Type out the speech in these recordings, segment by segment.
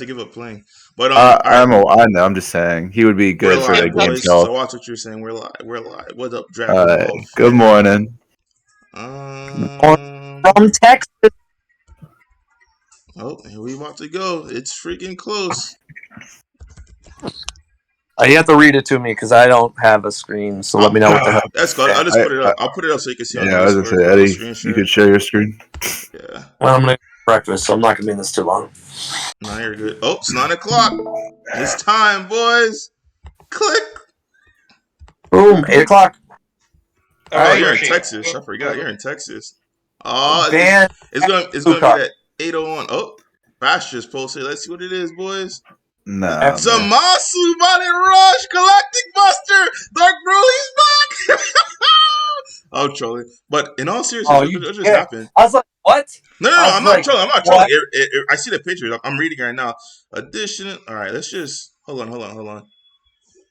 to give up playing. But all right, I know. I'm just saying he would be we're good for the live, game's boys. So health. watch what you're saying. We're live. We're live. What's up, Draft Evolve Good fam? morning. From Texas. Oh, here we about to go. It's freaking close. You have to read it to me because I don't have a screen. So let me know what the hell. That's good. I'll just put it up. I'll put it up so you can see on Yeah, I was gonna Discord. say, I'll Eddie, screen you share. could share your screen. Yeah. Well, I'm gonna eat breakfast, so I'm not gonna be in this too long. No, you're good. Oh, it's 9 o'clock. It's time, boys. Click. Boom, 8 o'clock. Oh, you're in Texas. I forgot you're in Texas. Oh, it's gonna be at 8:01. Oh, Bash just posted. Let's see what it is, boys. Nah, Zamasu Body Rush Galactic Buster Dark Broly's back. I'm trolling, but in all seriousness, what just happened? I was like, what? No, I'm not trolling. I'm not trolling. I see the pictures. I'm reading right now. Addition. All right, let's just hold on.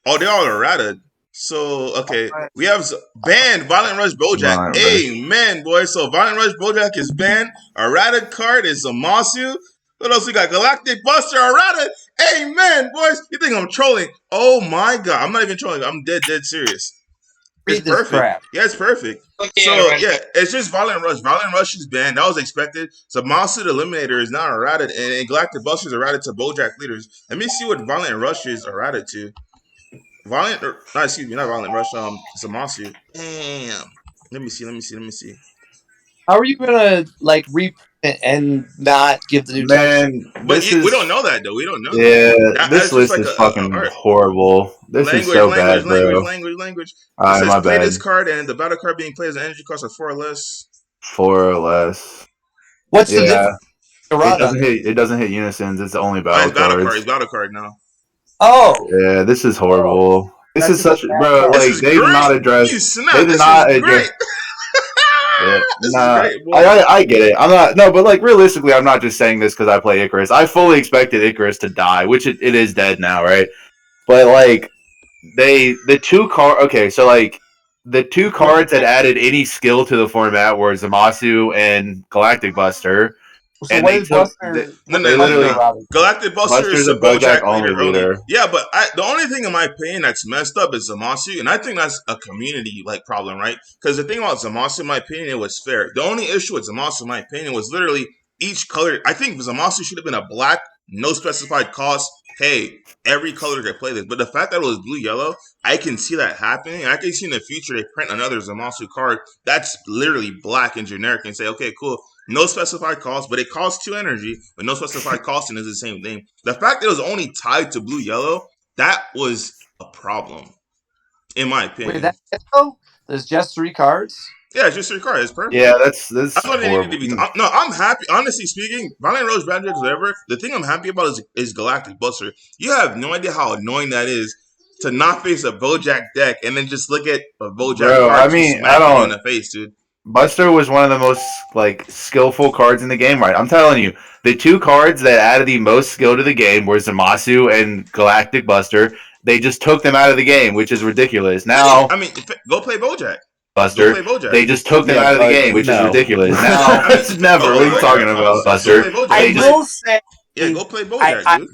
Oh, they all errata. So, okay, we have banned Violent Rush Bojack. Amen, boys. So, Violent Rush Bojack is banned. Errata card is Zamasu. What else we got? Galactic Buster, errata. Amen, boys. You think I'm trolling? Oh, my God. I'm not even trolling. I'm dead serious. It's perfect. Crap. Yeah, it's perfect. Okay, so, yeah, it's just Violent Rush. Violent Rush is banned. That was expected. Zamasu the Eliminator is now errata, and Galactic Buster is errata to Bojack leaders. Let me see what Violent Rush is errata to. Not Violent Rush, Zamasu. Damn. Let me see. How are you gonna reprint and not give the new text? But we don't know that though. We don't know. Yeah, this list is fucking horrible. This is so bad, bro. Language. It says play this card, and the battle card being played as an energy cost of 4 or less. 4 or less. What's the difference? It doesn't hit unisons. It's only battle cards. It's battle card now. Oh. Yeah, this is horrible. This is such, bro. Like they did not address. They did not address. Yeah, I get it. I'm not but like realistically, I'm not just saying this because I play Icarus. I fully expected Icarus to die, which it is dead now, right? But like the two cards that added any skill to the format were Zamasu and Galactic Buster. So and they took Galactic Buster is a Bojack leader. Yeah, but the only thing in my opinion that's messed up is Zamasu, and I think that's a community problem, right? Because the thing about Zamasu, in my opinion, it was fair. The only issue with Zamasu, in my opinion, was literally each color. I think Zamasu should have been a black, no specified cost. Hey, every color can play this, but the fact that it was blue-yellow, I can see that happening. I can see in the future they print another Zamasu card that's literally black and generic and say, okay, cool. No specified cost, but it costs 2 energy, but no specified costing is the same thing. The fact that it was only tied to blue-yellow, that was a problem, in my opinion. Wait, there's just 3 cards? Yeah, it's just 3 cards. It's perfect. Yeah, that's what it needed to be. I'm happy. Honestly speaking, Violent Rose, Bad Jacks, whatever. The thing I'm happy about is Galactic Buster. You have no idea how annoying that is to not face a Bojack deck and then just look at a Bojack card smack you in the face, dude. Buster was one of the most skillful cards in the game, right? I'm telling you, the 2 cards that added the most skill to the game were Zamasu and Galactic Buster. They just took them out of the game, which is ridiculous. Now, I mean, go play Bojack. Buster. They just took them out of the game, which is ridiculous. Now, never. What are you talking about, Buster? I will say, yeah, go play Bojack, dude.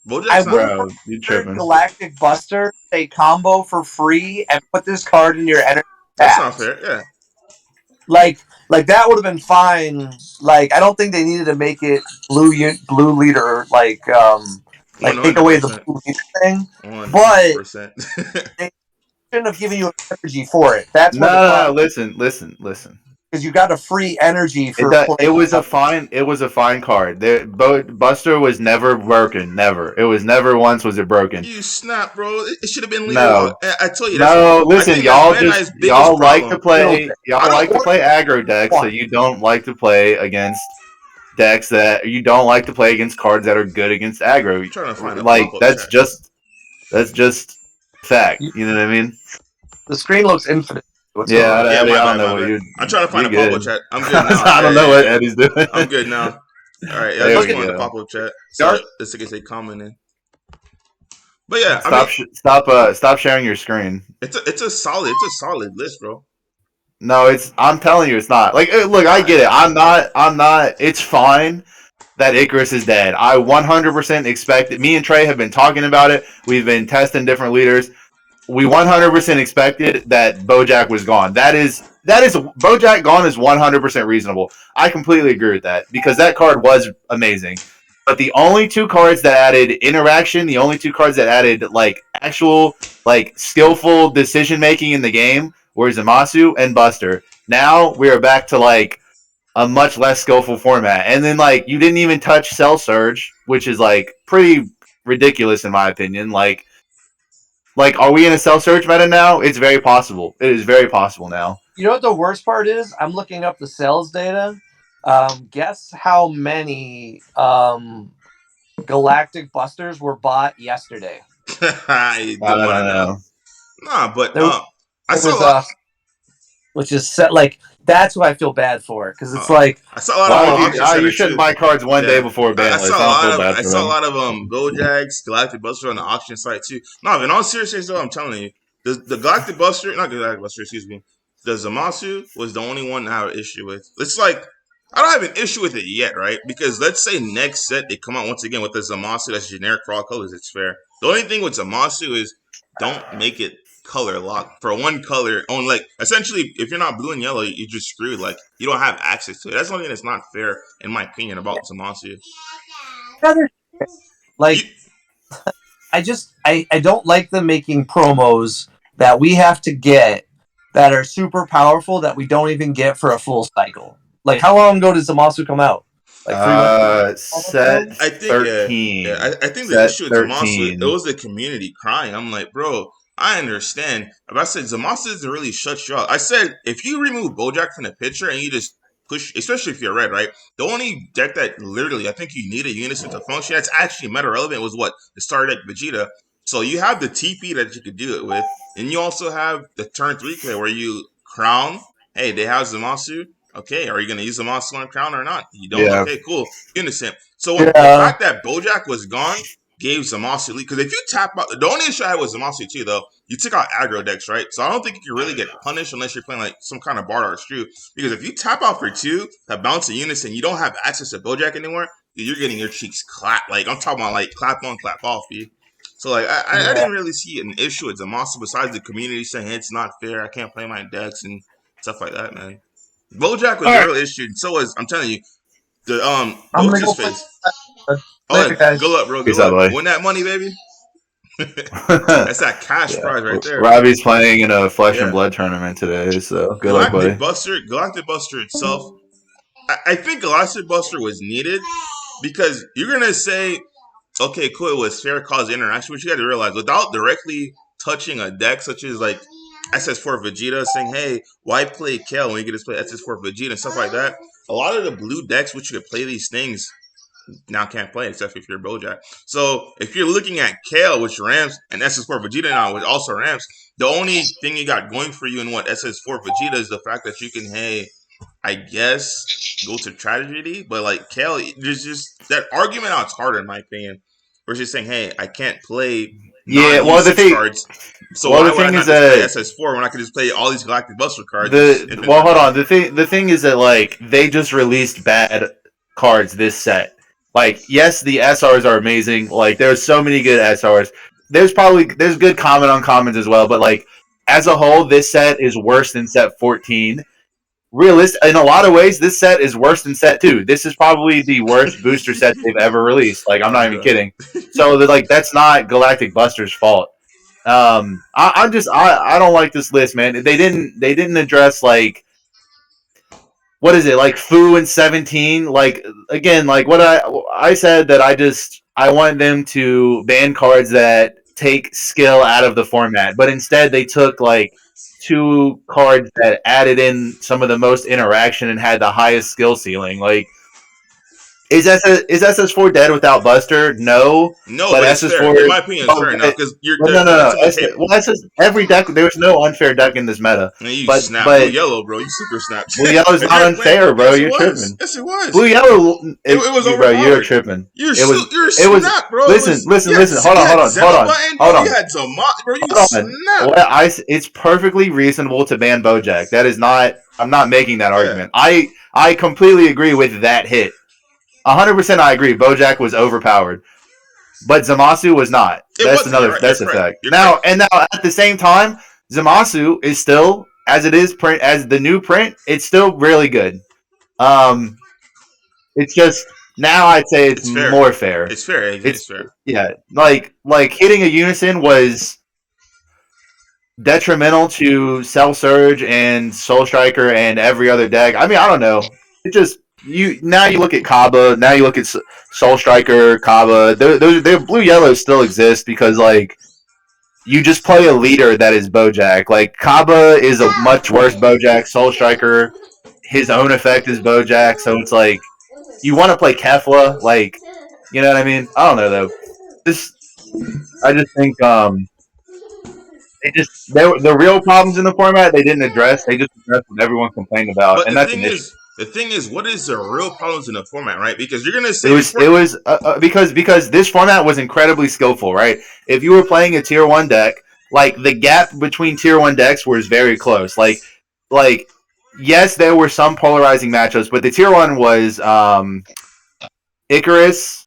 Bojack's not you tripping. Galactic Buster, a combo for free, and put this card in your energy. That's not fair. Yeah. Like that would have been fine. I don't think they needed to make it blue leader, take away the blue leader thing. 100%. But they shouldn't have given you energy for it. That's no. Listen. Because you got a free energy for it was a fine card. Buster was never broken. Never. It was never once was it broken. You snap, bro. It should have been legal. No. I tell you. No, listen, y'all like to play aggro decks, so you don't like to play against decks that you don't like to play against cards that are good against aggro. I'm trying to find that's just fact. You know what I mean? The screen looks infinite. I don't know what you're. I'm trying to find a pop-up chat. I'm good now. I don't know what Eddie's doing. I'm good now. All right, I just wanted the pop-up chat. So this thing is a comment in. But yeah, stop sharing your screen. It's a solid list, bro. No, I'm telling you, it's not. Look, I get it. I'm not. It's fine, that Icarus is dead. I 100% expect it. Me and Trey have been talking about it. We've been testing different leaders. We 100% expected that Bojack was gone. That is Bojack gone is 100% reasonable. I completely agree with that because that card was amazing. But the only two cards that added interaction, the only two cards that added like actual like skillful decision making in the game were Zamasu and Buster. Now we are back to like a much less skillful format. And then like you didn't even touch Cell Surge, which is like pretty ridiculous in my opinion. Like, are we in a Cell Surge meta now? It's very possible. It is very possible now. You know what the worst part is? I'm looking up the sales data. Guess how many Galactic Busters were bought yesterday? I don't know. Nah, but I saw which is set like that's what I feel bad for because it's like I saw a lot of you shouldn't buy cards one day before ban list. I saw a lot of Gojag's Galactic Buster on the auction site too. No, in all seriousness though, I'm telling you, the Galactic Buster, not Galactic Buster, excuse me, the Zamasu was the only one I have an issue with. It's like I don't have an issue with it yet, right? Because let's say next set they come out once again with the Zamasu that's generic for all colors. It's fair. The only thing with Zamasu is don't make it color lock for one color on like essentially if you're not blue and yellow you're just screwed, like you don't have access to it. That's the only thing that's not fair in my opinion about Zamasu. Like I don't like them making promos that we have to get that are super powerful that we don't even get for a full cycle. Like how long ago did Zamasu come out? Like set I think 13. Yeah, I think the issue with Zamasu, it was the community crying. I'm like, bro, I understand. But I said Zamasu doesn't really shut you out. I said if you remove Bojack from the picture and you just push, especially if you're red, right? The only deck that literally I think you need a Unison to function that's actually meta relevant was what? The starter deck Vegeta. So you have the TP that you could do it with, and you also have the turn 3 play where you crown. Hey, they have Zamasu. Okay, are you going to use Zamasu on crown or not? You don't? Yeah. Okay, cool. Unison. So the fact that Bojack was gone gave Zamasu lead. Because if you tap out, the only issue I had with Zamasu too, though, you took out aggro decks, right? So I don't think you can really get punished unless you're playing like some kind of Bard or Strew. Because if you tap out for 2, that bounce a Unison, you don't have access to Bojack anymore, you're getting your cheeks clapped. Like, I'm talking about like clap on, clap off, dude. So like I didn't really see an issue with Zamasu besides the community saying, hey, it's not fair, I can't play my decks and stuff like that, man. Bojack was a real issue, and so was, I'm telling you, the what's his face? Good luck, bro. Good luck. Win that money, baby. That's that cash prize right there. Robbie's playing in a Flesh and Blood tournament today, so good luck, buddy. Galactic Buster itself, I think Galactic Buster was needed because you're gonna say, okay, cool, it was Faircloth interaction, but you got to realize without directly touching a deck such as like SS4 Vegeta, saying, hey, why play Kale when you can just play SS4 Vegeta and stuff like that? A lot of the blue decks which you could play these things now can't play except if you're Bojack. So if you're looking at Kale, which ramps, and SS4 Vegeta now, which also ramps, the only thing you got going for you in what SS4 Vegeta is the fact that you can, hey, I guess go to tragedy, but like Kale, there's just that argument out harder in my opinion. Versus saying, hey, I can't play the thing cards. So why would I not just play SS4 when I could just play all these Galactic Buster cards? Hold on. The thing is that like they just released bad cards this set. Like, yes, the SRs are amazing. Like, there's so many good SRs. There's good common uncommons as well, but like as a whole, this set is worse than set 14. In a lot of ways, this set is worse than set 2. This is probably the worst booster set they've ever released. Like, I'm not even kidding. So, that's not Galactic Buster's fault. I don't like this list, man. They didn't address like, what is it, like Fu and 17? Like, again, like what I said that I want them to ban cards that take skill out of the format, but instead they took like 2 cards that added in some of the most interaction and had the highest skill ceiling. Like, is SS4 dead without Buster? No, but SS4, in my opinion, is fair enough because you're every deck. There's no unfair deck in this meta. But blue yellow, bro. You super snapped. Blue yellow's not unfair, bro. You're tripping. Yes, it was. Blue yellow. It was bro. You're tripping. You're snapped, bro. Listen. Hold on. You had some, bro. You snapped. It's perfectly reasonable to ban Bojack. That is not. I'm not making that argument. I completely agree with that hit. 100% I agree. Bojack was overpowered. But Zamasu was not. That's another. Right. That's a fact. Now at the same time, Zamasu is still as it is print as the new print. It's still really good. It's just now I'd say it's fair. more fair. It's fair. It's fair. Yeah, like hitting a unison was detrimental to Cell Surge and Soul Striker and every other deck. I mean, I don't know. It just you look at Kaba, now you look at Soul Striker, Kaba. Those blue yellow still exist because like you just play a leader that is Bojack. Like Kaba is a much worse Bojack. Soul Striker, his own effect is Bojack, so it's like you want to play Kefla, like you know what I mean? I don't know though. I just think the real problems in the format they didn't address. They just addressed what everyone complained about, but and that's an issue. The thing is, what is the real problems in the format, right? Because you're gonna say it was because this format was incredibly skillful, right? If you were playing a tier 1 deck, like the gap between tier 1 decks was very close. Like yes, there were some polarizing matchups, but the tier 1 was Icarus,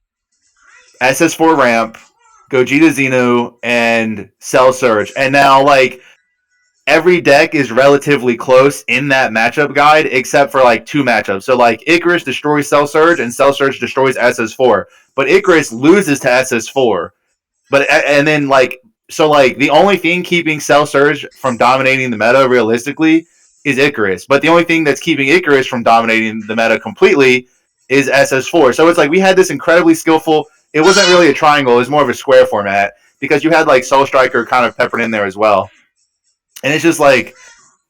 SS4 Ramp, Gogeta Xeno, and Cell Surge, and now like every deck is relatively close in that matchup guide, except for like 2 matchups. So like Icarus destroys Cell Surge and Cell Surge destroys SS4, but Icarus loses to SS4. And then like so like the only thing keeping Cell Surge from dominating the meta realistically is Icarus, but the only thing that's keeping Icarus from dominating the meta completely is SS4. So it's like we had this incredibly skillful. It wasn't really a triangle; it was more of a square format because you had like Soul Striker kind of peppered in there as well. And it's just like,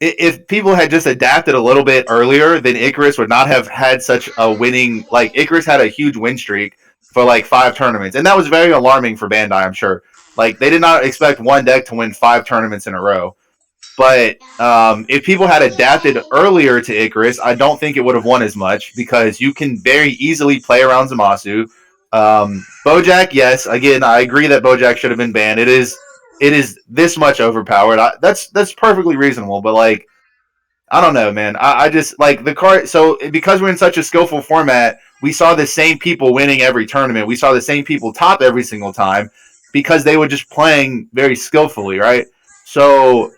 if people had just adapted a little bit earlier, then Icarus would not have had such a winning. Like Icarus had a huge win streak for like 5 tournaments, and that was very alarming for Bandai. I'm sure. Like they did not expect one deck to win 5 tournaments in a row. But if people had adapted earlier to Icarus, I don't think it would have won as much because you can very easily play around Zamasu. Bojack, yes. Again, I agree that Bojack should have been banned. It is this much overpowered. That's perfectly reasonable, but like I don't know, man. I just like the card. So because we're in such a skillful format, we saw the same people winning every tournament. We saw the same people top every single time because they were just playing very skillfully, right? So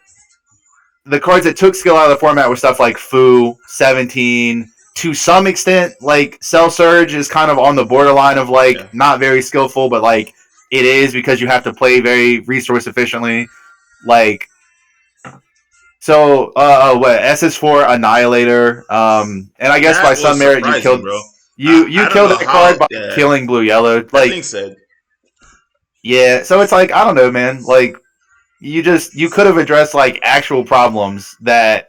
the cards that took skill out of the format were stuff like Fu, 17. To some extent, like Cell Surge is kind of on the borderline of like not very skillful, but like it is because you have to play very resource efficiently. Like so what SS4 Annihilator. And I guess by some merit you killed you killed that card by killing blue yellow. Like thing said. Yeah, so it's like I don't know, man. Like you could have addressed like actual problems that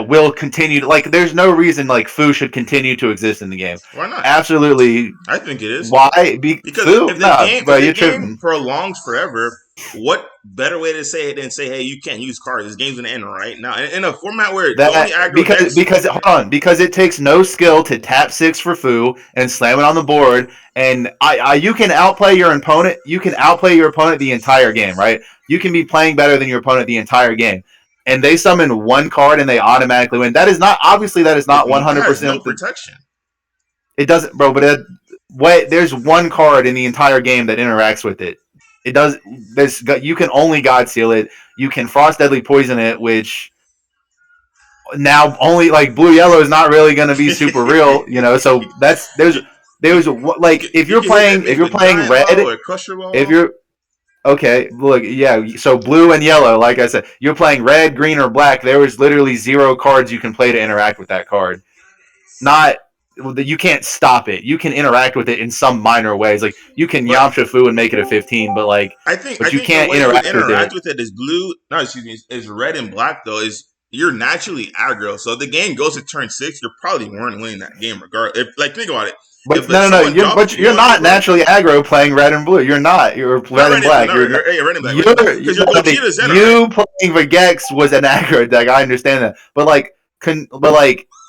will continue to, like there's no reason like Fu should continue to exist in the game. Why not? Absolutely. I think it is. Why? Because Fu? if the game prolongs forever, what better way to say it than say, hey, you can't use cards. This game's gonna end right now. In a format where the only aggro because it takes no skill to tap 6 for Fu and slam it on the board, and you can outplay your opponent. You can outplay your opponent the entire game, right? You can be playing better than your opponent the entire game. And they summon 1 card and they automatically win. That is not 100% no protection. It doesn't, bro. But there's 1 card in the entire game that interacts with it. It does. You can only God Seal it. You can Frost Deadly Poison it, which now only like blue yellow is not really going to be super real, you know. So there's like if you're playing red, okay, look, yeah, so blue and yellow, like I said, you're playing red, green, or black, there is literally 0 cards you can play to interact with that card. You can't stop it. You can interact with it in some minor ways. Like, you can Yamcha Fu and make it a 15, but like, you can't interact with it. Is blue, no, excuse me, is red and black, though, is you're naturally aggro. So if the game goes to turn 6, you're probably weren't winning that game regardless. Think about it. But you're not naturally aggro playing red and blue. You're not. You're red and black. You're red and black. You playing Vegex was an aggro deck. I understand that, but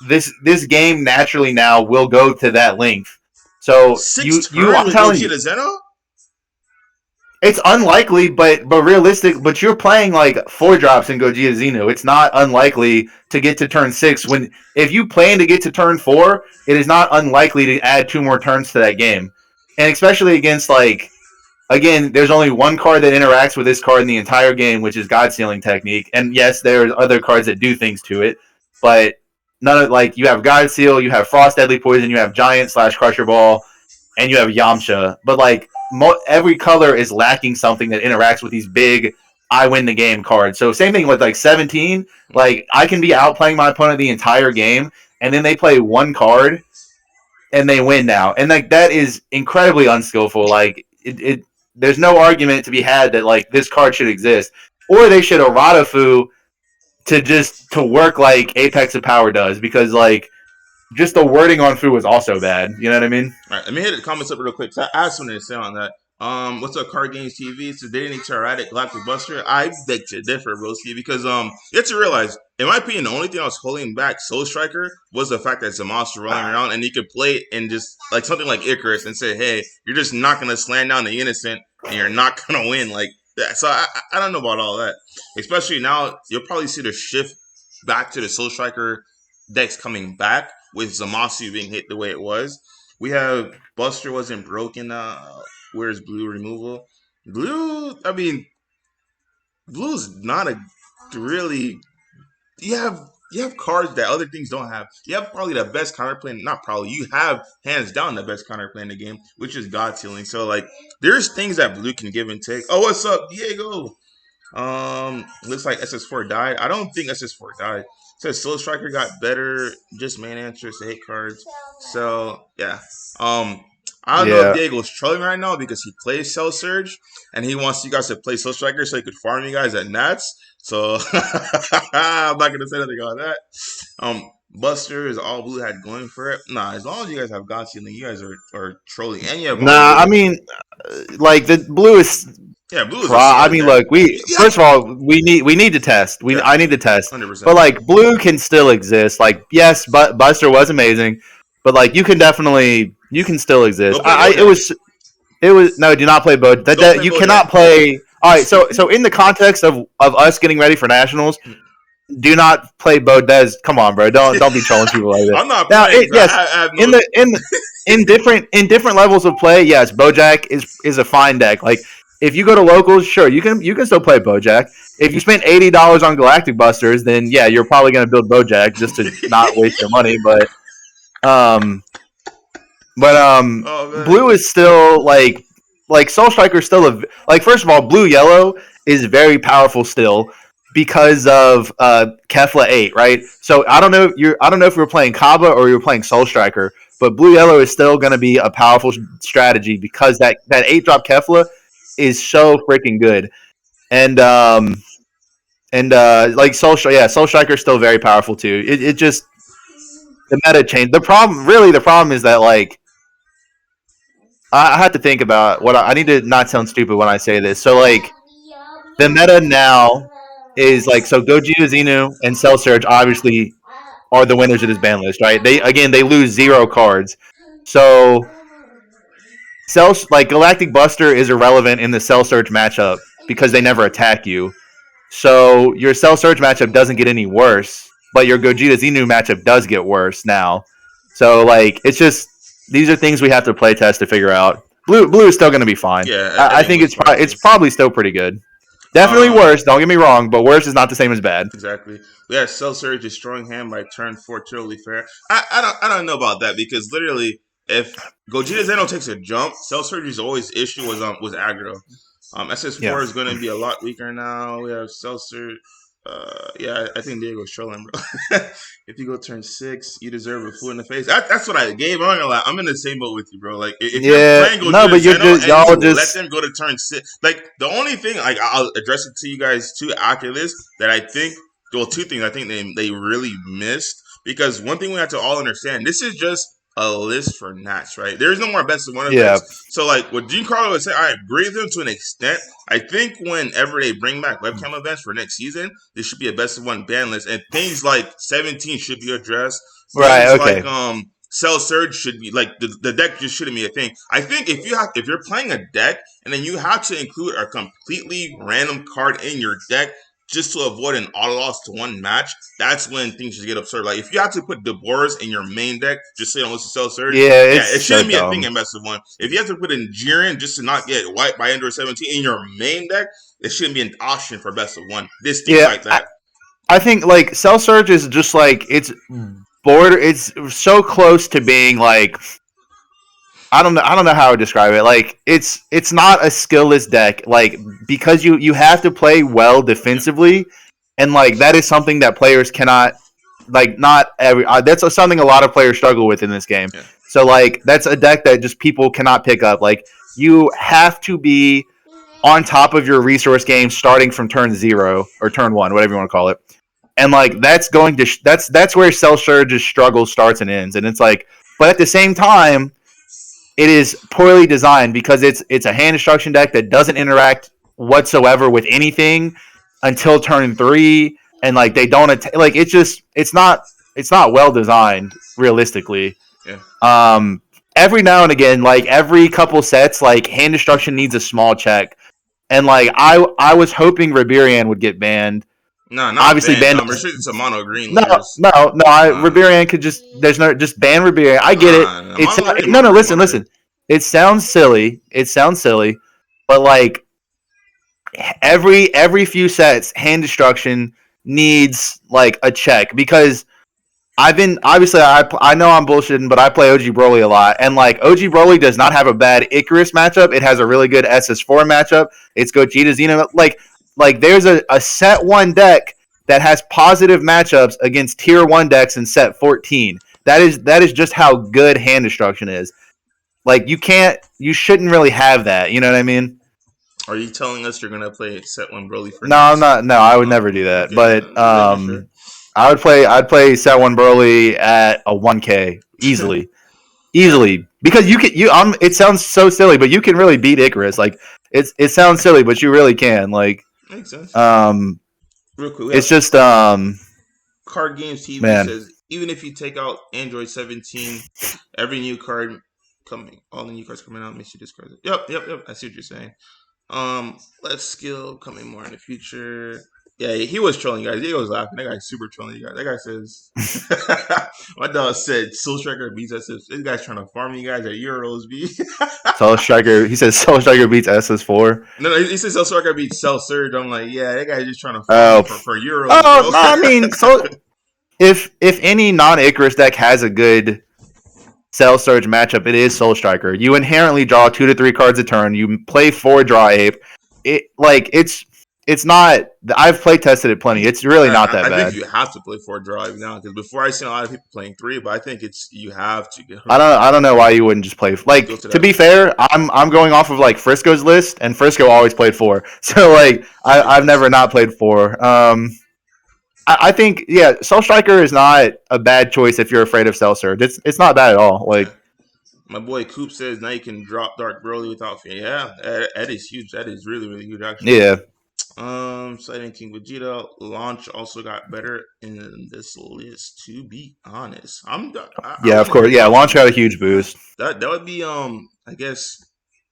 this game naturally now will go to that length. So I'm telling you, It's unlikely, but realistic. But you're playing like 4 drops in Gogeta Xeno. It's not unlikely to get to turn 6. When if you plan to get to turn 4, it is not unlikely to add 2 more turns to that game, and especially against like again, there's only one card that interacts with this card in the entire game, which is God Sealing Technique. And yes, there's other cards that do things to it, but none of like you have God Seal, you have Frost Deadly Poison, you have Giant / Crusher Ball, and you have Yamcha. But like every color is lacking something that interacts with these big I win the game cards. So same thing with like 17. Like I can be outplaying my opponent the entire game, and then they play one card and they win now. And like that is incredibly unskillful. Like it there's no argument to be had that like this card should exist. Or they should errata Fu to work like Apex of Power does, because like just the wording on Fu was also bad. You know what I mean? All right, let me hit the comments up real quick. So I have something to say on that. What's up, Card Games TV? So they didn't erratic Galactic Buster. I beg to differ, Broski, because you have to realize, in my opinion, the only thing I was holding back Soul Striker was the fact that it's a monster rolling around, and you could play it in just like something like Icarus and say, hey, you're just not gonna slam down the innocent, and you're not gonna win like that. So I don't know about all that. Especially now, you'll probably see the shift back to the Soul Striker decks coming back with Zamasu being hit the way it was. We have Buster wasn't broken. Where's Blue removal? Blue, I mean, Blue's not a really. You have cards that other things don't have. You have probably the best counterplay. Not probably. You have hands down the best counterplay in the game, which is God Sealing. So like, there's things that Blue can give and take. Oh, what's up, Diego? Looks like SS4 died. I don't think SS4 died. Says Soul Striker got better, just main answers to hit cards. So yeah. I don't know if Diego's trolling right now because he plays Cell Surge and he wants you guys to play Soul Striker so he could farm you guys at Nats. So I'm not gonna say anything on that. Buster is all Blue had going for it. Nah, as long as you guys have God Sealing, you guys are trolling. And you have I mean, like the Blue is. Yeah, Blue is. I mean, look, first of all, we need to test. I need to test. 100%. But like, Blue can still exist. Like, yes, but Buster was amazing, but like, you can still exist. It was no, do not play Bo. That you cannot play. All right, so in the context of us getting ready for nationals, do not play Bo Dez. Come on, bro. Don't be trolling people like that. I'm not playing. Yes, I have no in different levels of play, yes, Bojack is a fine deck. Like, if you go to locals, sure, you can still play Bojack. If you spend $80 on Galactic Busters, then yeah, you're probably going to build Bojack just to not waste your money. But Blue is still like Soul Striker is still first of all, Blue Yellow is very powerful still because of Kefla 8, right? So I don't know if you're playing Kaba or you're playing Soul Striker, but Blue Yellow is still going to be a powerful strategy because that 8-drop Kefla is so freaking good. And like Soul Striker is still very powerful too. It just the meta changed. The problem is that like I have to think about what I need to not sound stupid when I say this. So like the meta now is like, so Gogeta Xenu and Cell Surge obviously are the winners of this ban list, right? They lose 0 cards. So Galactic Buster is irrelevant in the Cell Surge matchup because they never attack you. So your Cell Surge matchup doesn't get any worse, but your Gogeta Xenu matchup does get worse now. So like it's just these are things we have to play test to figure out. Blue is still going to be fine. Yeah, I think it's probably still pretty good. Definitely worse. Don't get me wrong, but worse is not the same as bad. Exactly. We had Cell Surge destroying him by turn 4. Totally fair. I don't know about that because literally, if Gogeta Xeno takes a jump, Cell Surge's always issue was aggro. SS4 is going to be a lot weaker now. We have Cell Surge. I think Diego's trolling, bro. If you go turn 6, you deserve a foot in the face. That's what I gave. I'm not gonna lie. I'm in the same boat with you, bro. Like, if you're playing Gogeta, let them go to turn 6. Like, the only thing, like, I'll address it to you guys too after this, that I think, well, 2 things I think they really missed, because one thing we have to all understand, this is just a list for Nats, right? There's no more best of one events. So, like, what Giancarlo would say, I agree with him to an extent. I think whenever they bring back webcam events for next season, there should be a best of one ban list, and things like 17 should be addressed. Things like Cell Surge should be like the deck just shouldn't be a thing. I think if you're playing a deck and then you have to include a completely random card in your deck just to avoid an auto loss to one match, that's when things should get absurd. Like if you have to put Deborah's in your main deck just so you don't lose to Cell Surge, it shouldn't be a thing in Best of One. If you have to put in Jiren just to not get wiped by Android 17 in your main deck, it shouldn't be an option for Best of One. This thing like that. I think like Cell Surge is just like it's so close to being like I don't know how to describe it. Like it's not a skillless deck. Like because you have to play well defensively, and like that is something that players cannot like. Not every that's something a lot of players struggle with in this game. Yeah. So like that's a deck that just people cannot pick up. Like you have to be on top of your resource game starting from turn 0 or turn 1, whatever you want to call it. And like that's going to that's where Cell Surge's struggle starts and ends. And it's like, but at the same time, it is poorly designed because it's a hand destruction deck that doesn't interact whatsoever with anything until turn 3, and like they don't like it's not well designed realistically. Yeah. Every now and again, like every couple sets, like hand destruction needs a small check, and like I was hoping Riberian would get banned. No, not obviously banned. It's a mono green. No. Riberian could just ban Riberian. I get it. Listen. It sounds silly. But like every few sets, hand destruction needs like a check because I know I'm bullshitting, but I play OG Broly a lot, and like OG Broly does not have a bad Icarus matchup. It has a really good SS4 matchup. It's Gogeta Xeno. Like there's a set 1 deck that has positive matchups against tier 1 decks in set 14. That is just how good hand destruction is. Like you shouldn't really have that. You know what I mean? Are you telling us you're gonna play set 1 Broly for? No, I'm not. No, I would never do that. Okay, but sure. I'd play set 1 Broly at a 1K easily. Because it sounds so silly, but you can really beat Icarus. Like it sounds silly, but you really can. Like makes sense. Real quick, it's just Card Games TV says even if you take out Android 17, every new card all the new cards coming out makes you discard it. Yep. I see what you're saying. Let's skill coming more in the future. Yeah, he was trolling you guys. He was laughing. That guy's super trolling you guys. That guy says, my dog said, Soul Striker beats SS. This guy's trying to farm you guys at Euros, B. Soul Striker, he says Soul Striker beats SS4. No, he says Soul Striker beats Cell Surge. I'm like, yeah, that guy's just trying to farm for Euros. Oh, no, I mean, so if any non-Icarus deck has a good Cell Surge matchup, it is Soul Striker. You inherently draw 2 to 3 cards a turn. You play 4 Draw Ape. It's not. I've play tested it plenty. It's really not that bad. I think you have to play 4 Draw Ape now because before I seen a lot of people playing 3, but I think you have to get. I don't know why you wouldn't just play. Like to be fair, I'm going off of like Frisco's list, and Frisco always played 4. So like I've never not played 4. I think Soul Striker is not a bad choice if you're afraid of Cell Surge. It's not bad at all. Like my boy Coop says now you can drop Dark Broly without fear. Yeah, that is huge. That is really, really huge actually. Yeah. Citing King Vegeta launch also got better in this list. To be honest, of course. Yeah, launch got a huge boost. That would be I guess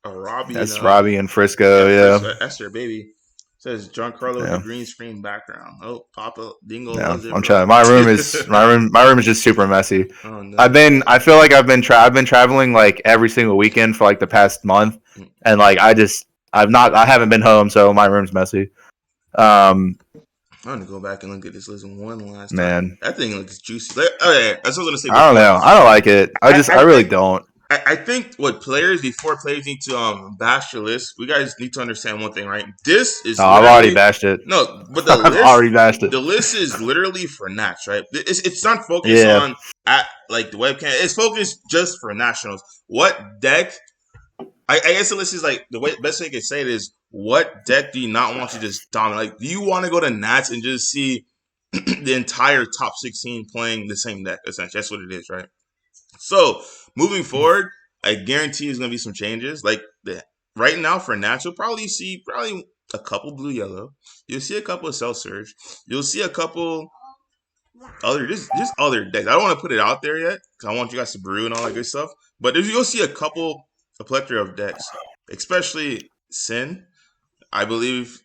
a Robbie. That's Robbie and Frisco. Yeah, that's their baby. Says Giancarlo with a green screen background. Oh, Papa Dingo. Yeah, I'm trying. My room is just super messy. Oh, no. I feel like I've been traveling like every single weekend for like the past month, and like I haven't been home, so my room's messy. I'm gonna go back and look at this list one last time. Man, that thing looks juicy. Like, okay, that's what I was gonna say. I don't know. I don't like it. I really don't. I think before players need to bash your list, we guys need to understand one thing, right? This is I've already bashed it. No, but the list already bashed it. The list is literally for Nats, right? It's not focused on like the webcam. It's focused just for nationals. What deck? I guess the list is like the best way I can say it is what deck do you not want to just dominate? Like, do you want to go to Nats and just see the entire top 16 playing the same deck? Essentially, that's what it is, right? So moving forward, I guarantee there's going to be some changes. Like right now for Nats, you'll probably see a couple blue yellow. You'll see a couple of Cell Surge. You'll see a couple just other decks. I don't want to put it out there yet because I want you guys to brew and all that good stuff. But you'll see a plethora of decks, especially Sin. I believe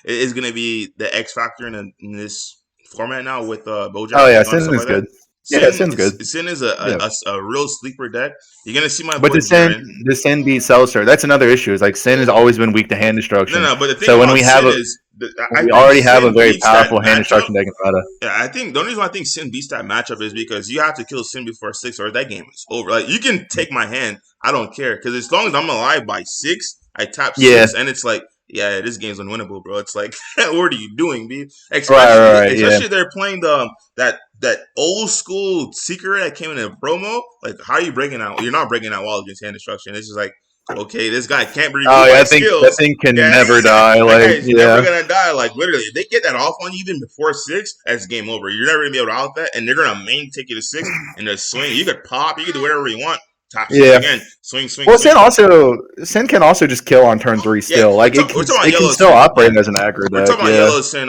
is going to be the X factor in this format now with Bojack. Oh yeah, and Sin stuff is like that. good. Yeah, Sin's good. Sin is Yeah. a real sleeper deck. You're gonna see my But boy Jaren. the Sin beat Seltzer. That's another issue. Is like Sin has always been weak to hand destruction. No, but the thing so when about we have Sin a is, I we think already have a Sin very beats that powerful hand matchup. destruction deck in Prada. Yeah, I think the only reason I think Sin beats that matchup is because you have to kill Sin before 6, or that game is over. Like you can take my hand, I don't care, because as long as I'm alive by 6, I tap 6, and it's like, yeah, this game's unwinnable, bro. It's like, what are you doing, B? Especially if they're playing that old school secret that came in a promo. Like, how are you breaking out? You're not breaking out wall against hand destruction. It's just like, okay, this guy can't be removed by skills. That thing can never die. That guy's never gonna die. Like literally, if they get that off on you even before 6, that's game over. You're never gonna be able to out that, and they're gonna main take you to 6 and just swing. You could pop, you could do whatever you want. Top again, swing. Well, Sin can also just kill on turn 3 still. Like it can still operate as an aggro deck. We're talking about yellow Sin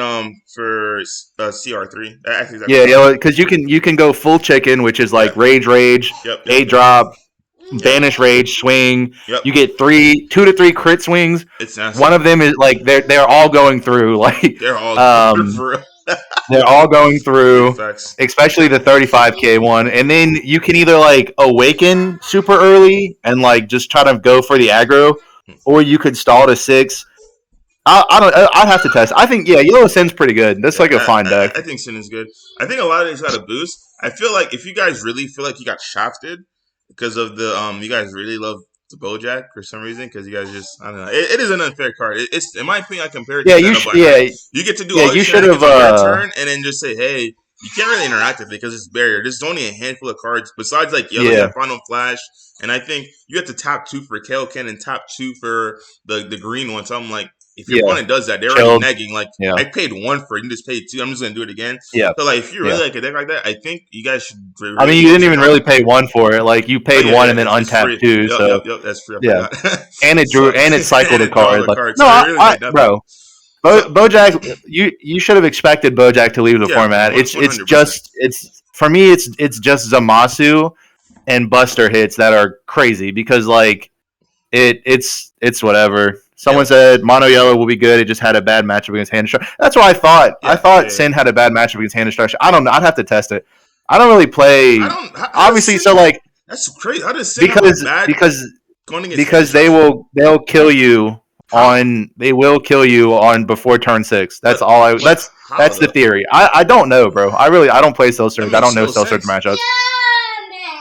for CR3. Yellow, because you can go full chicken, which is like rage, 8-drop. Banish rage, swing. You get 2 to 3 crit swings. It's nasty. One of them is like they're all going through. Like they're all going through. They're all going through, especially the 35k one. And then you can either like awaken super early and like just try to go for the aggro, or you could stall to 6. I'd have to test. I think Yellow Sin's pretty good. That's like a fine deck. I think Sin is good. I think a lot of it's got a boost. I feel like if you guys really feel like you got shafted because of the you guys really love the Bojack for some reason, because you guys just, I don't know. It is an unfair card. It's in my opinion, I compare it to you get to do all your shenanigans on your turn and then just say, hey, you can't really interact with it because it's barrier. There's only a handful of cards besides like Yellow, you have Final Flash, and I think you have to tap 2 for Kailkin and tap 2 for the green one. So I'm like, if your opponent does that, they're already negging. Like, I paid 1 for it, you just paid 2. I'm just going to do it again. Yeah. So, like, if you really like a deck like that, I think you guys should. Really I mean, you didn't even really pay 1 for it. Like, you paid 1 and then untapped 2. So that's free. And it cycled a card. Bro. Bojack, you should have expected Bojack to leave the format. 100%. It's for me, it's just Zamasu and Buster hits that are crazy because like it's whatever. Someone said Mono Yellow will be good. It just had a bad matchup against Hand Destruction. That's what I thought. I thought Sin had a bad matchup against Hand Destruction. I don't know. I'd have to test it. I don't really play. Obviously, so like that's crazy. How does Sin have a bad because they'll kill you on before turn 6. That's all. That's the theory. I don't know, bro. I don't play Cell Surge. I don't know Cell Surge matchups.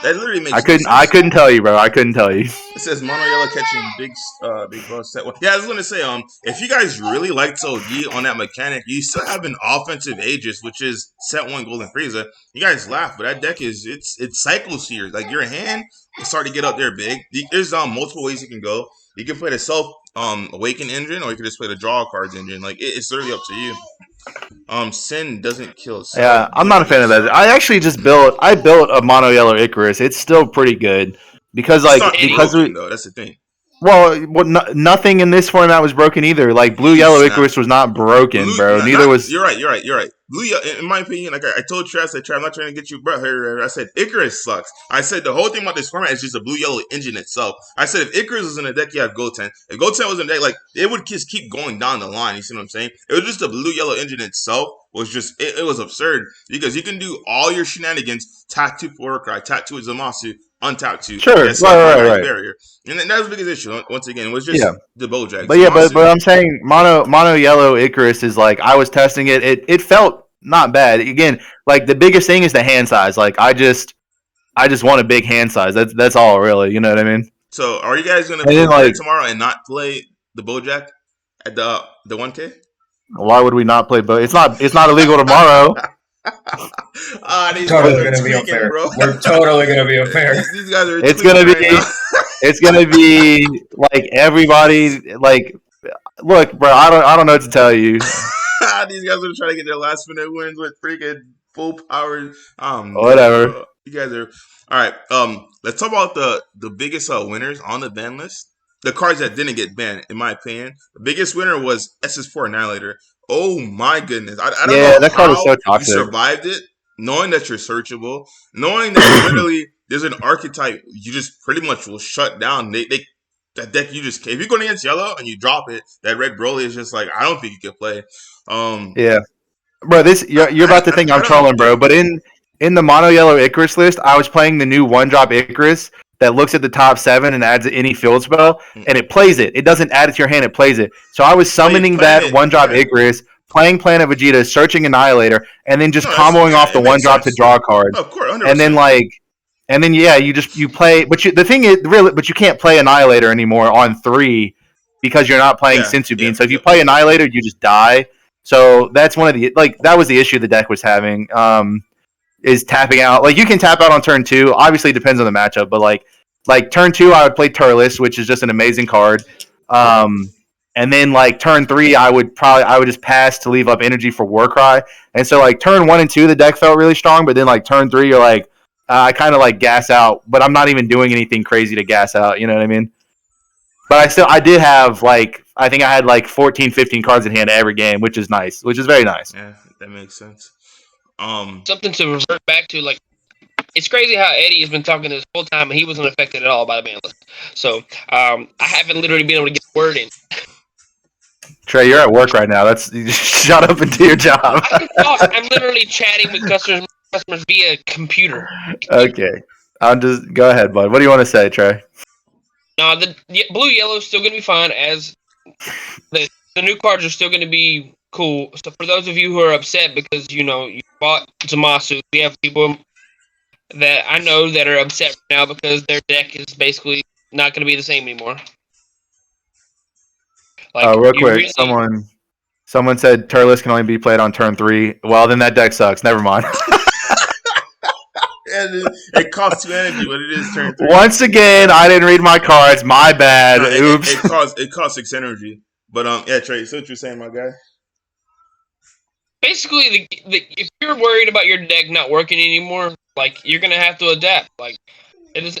That literally makes I couldn't tell you, bro. I couldn't tell you. It says Mono Yellow catching big boss set 1. Yeah, I was gonna say, if you guys really liked OD on that mechanic, you still have an offensive Aegis, which is set 1 Golden Frieza. You guys laugh, but that deck is it's cycle seers. Like your hand will start to get up there big. There's multiple ways you can go. You can play the self awaken engine, or you can just play the draw cards engine. Like it's literally up to you. Sin doesn't kill. Yeah, I'm not a fan of that. I actually built a Mono Yellow Icarus. It's still pretty good because though, that's the thing. Well, nothing in this format was broken either. Like Blue Yellow Icarus was not broken, bro. Neither was. You're right. Blue, in my opinion, like I told Trey, I said, Trey, I'm not trying to get you brought here. I said Icarus sucks. I said the whole thing about this format is just a Blue Yellow engine itself. I said if Icarus was in a deck, you have Goten. If Goten was in a deck, like it would just keep going down the line. You see what I'm saying? It was just the Blue Yellow engine itself was just it was absurd because you can do all your shenanigans. Tap 2 for Warcry, tap 2 with Zamasu, untap 2. Sure, right. Barrier. And that was the biggest issue. Once again, it was just the Bojack. But I'm saying Mono Yellow Icarus is like I was testing it. It felt not bad. Again, like the biggest thing is the hand size. Like I just want a big hand size. That's all really. You know what I mean? So are you guys gonna play tomorrow and not play the Bojack at the 1K? Why would we not play It's not illegal tomorrow. These guys are tweaking, bro. We're totally gonna be unfair. These guys are. It's gonna be like everybody. Like, look, bro. I don't know what to tell you. These guys are trying to get their last minute wins with freaking full power. Whatever. Bro. You guys are all right. Let's talk about the biggest winners on the ban list. The cards that didn't get banned, in my opinion. The biggest winner was SS4 Annihilator. Oh my goodness! I don't know that card was so toxic. You survived it, knowing that you're searchable, knowing that literally there's an archetype you just pretty much will shut down. That deck you just, if you're going against yellow and you drop it, that red Broly is just like, I don't think you can play. Yeah. Bro, you're about to think I'm trolling, bro. But in the mono yellow Icarus list, I was playing the new 1-drop Icarus that looks at the top 7 and adds any field spell, and it plays it. It doesn't add it to your hand; it plays it. So I was summoning that 1-drop Icarus, playing Planet Vegeta, searching Annihilator, and then just comboing off the 1-drop to draw a card. Of course, 100%. And then you play. But the thing is, really, but you can't play Annihilator anymore on 3 because you're not playing Senzu Bean. So if you play Annihilator, you just die. So that's one of the that was the issue the deck was having. Is tapping out. Like, you can tap out on turn 2. Obviously, it depends on the matchup, but like turn 2, I would play Turles, which is just an amazing card. And then turn 3, I would just pass to leave up energy for Warcry. And so turn 1 and 2, the deck felt really strong, but then turn 3, you're I kind of gas out, but I'm not even doing anything crazy to gas out. You know what I mean? But I did have I think I had 14, 15 cards in hand every game, which is nice, which is very nice. Yeah, that makes sense. Something to revert back to, it's crazy how Eddie has been talking this whole time and he wasn't affected at all by the ban list. So I haven't literally been able to get a word in. Trey, you're at work right now. Shut up and do your job. I can talk. I'm literally chatting with customers via computer. Okay, go ahead, bud. What do you want to say, Trey? No, the blue yellow is still going to be fine, as the new cards are still going to be cool. So for those of you who are upset because you bought Zamasu, we have people that I know that are upset right now because their deck is basically not going to be the same anymore. Real quick, someone said Turles can only be played on turn 3. Well, then that deck sucks. Never mind. It costs 2 energy, but it is turn 3. Once again, I didn't read my cards. My bad. Oops. It costs 6 energy. But yeah, Trey, so what you're saying, my guy? Basically, if you're worried about your deck not working anymore, you're gonna have to adapt. It is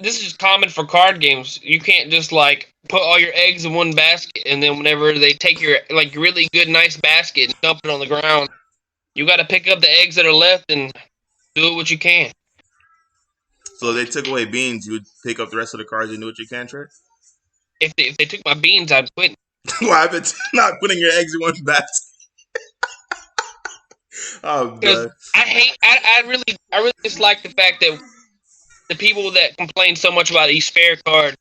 this is common for card games. You can't just put all your eggs in one basket, and then whenever they take your really good, nice basket and dump it on the ground, you got to pick up the eggs that are left and do what you can. So they took away beans, you would pick up the rest of the cards and do what you can, Trey? If they took my beans, I'd quit. Why happened to not putting your eggs in one basket? Oh, God. I really dislike the fact that the people that complain so much about these fair cards,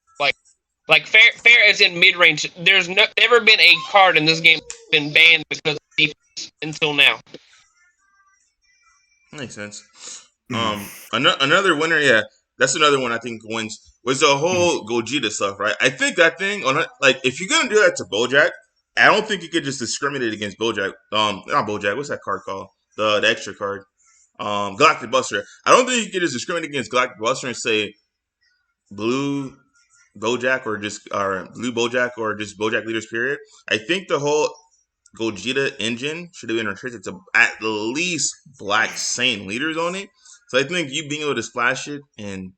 fair as in mid range. There's never been a card in this game that's been banned because of defense until now. Makes sense. Another winner, yeah, that's another one I think wins. Was the whole Gogeta stuff, right? I think that thing if you're gonna do that to Bojack, I don't think you could just discriminate against Bojack. Not Bojack. What's that card called? The extra card. Galactic Buster. I don't think you could just discriminate against Galactic Buster and say blue Bojack or blue Bojack or just Bojack leaders. Period. I think the whole Gogeta engine should have been restricted to at least Black Saint leaders on it. So I think you being able to splash it in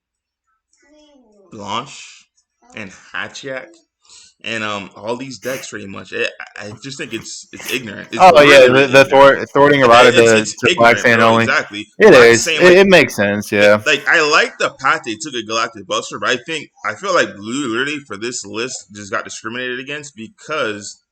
Blanche and Hatchyak and all these decks pretty much. I just think it's ignorant. It's the thwarting about to Black Saint only. Exactly. It Black is. Saint, it makes sense, yeah. I like the path they took at Galactic Buster, but I feel like Blue literally for this list just got discriminated against because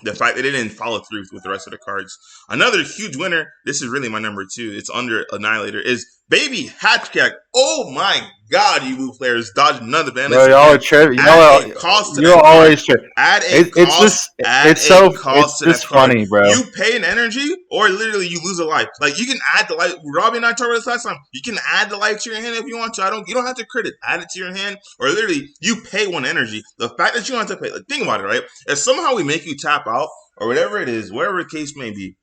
the fact that they didn't follow through with the rest of the cards. Another huge winner, this is really my number 2, it's under Annihilator, is Baby Hatchback. Oh my God, you blue players dodged none of the banners. Y'all are tripping. You're always tripping. Add a cost. It's funny, bro. You pay an energy, or literally you lose a life. You can add the life. Robbie and I talked about this last time. You can add the life to your hand if you want to. You don't have to crit it. Add it to your hand, or literally you pay 1 energy. The fact that you don't have to pay. Think about it, right? If somehow we make you tap out, or whatever it is, whatever the case may be,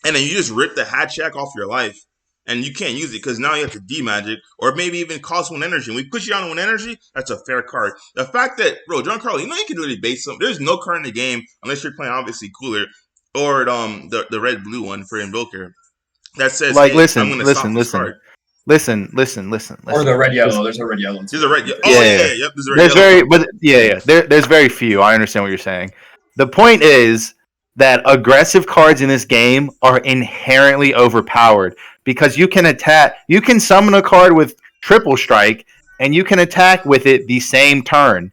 and then you just rip the Hatchback off your life. And you can't use it because now you have to D-magic or maybe even cost 1 energy. When we push you down to 1 energy, that's a fair card. The fact that, bro, Giancarlo, you can literally base some. There's no card in the game unless you're playing obviously Cooler or the red-blue one for Invoker that says, hey, I'm going to stop this card. Listen. Or the red-yellow. There's a red-yellow. There's a red-yellow. Oh, yeah. There's very few. I understand what you're saying. The point is, that aggressive cards in this game are inherently overpowered because you can summon a card with triple strike and you can attack with it the same turn.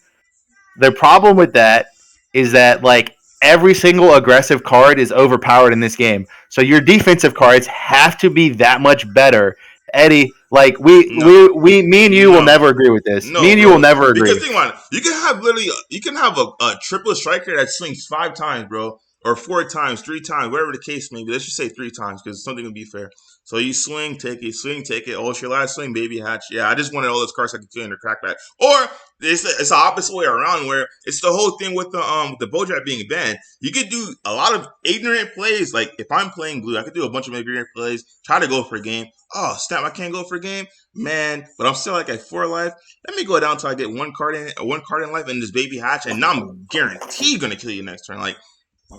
The problem with that is that like every single aggressive card is overpowered in this game. So your defensive cards have to be that much better. Eddie, like me and you will never agree with this. Me and you will never agree. Because think about it, you can have a triple striker that swings 5 times, bro, or 4 times, 3 times, whatever the case may be. Let's just say 3 times because something will be fair. So you swing, take it. Oh, it's your last swing, baby hatch. Yeah, I just wanted all those cards I could do in the crackback. Or it's the opposite way around where it's the whole thing with the Bojack being banned. You could do a lot of ignorant plays. Like if I'm playing blue, I could do a bunch of ignorant plays, try to go for a game. Oh, snap, I can't go for a game? Man, but I'm still like at 4 life. Let me go down until I get one card in life and this baby hatch, and now I'm guaranteed gonna kill you next turn. Like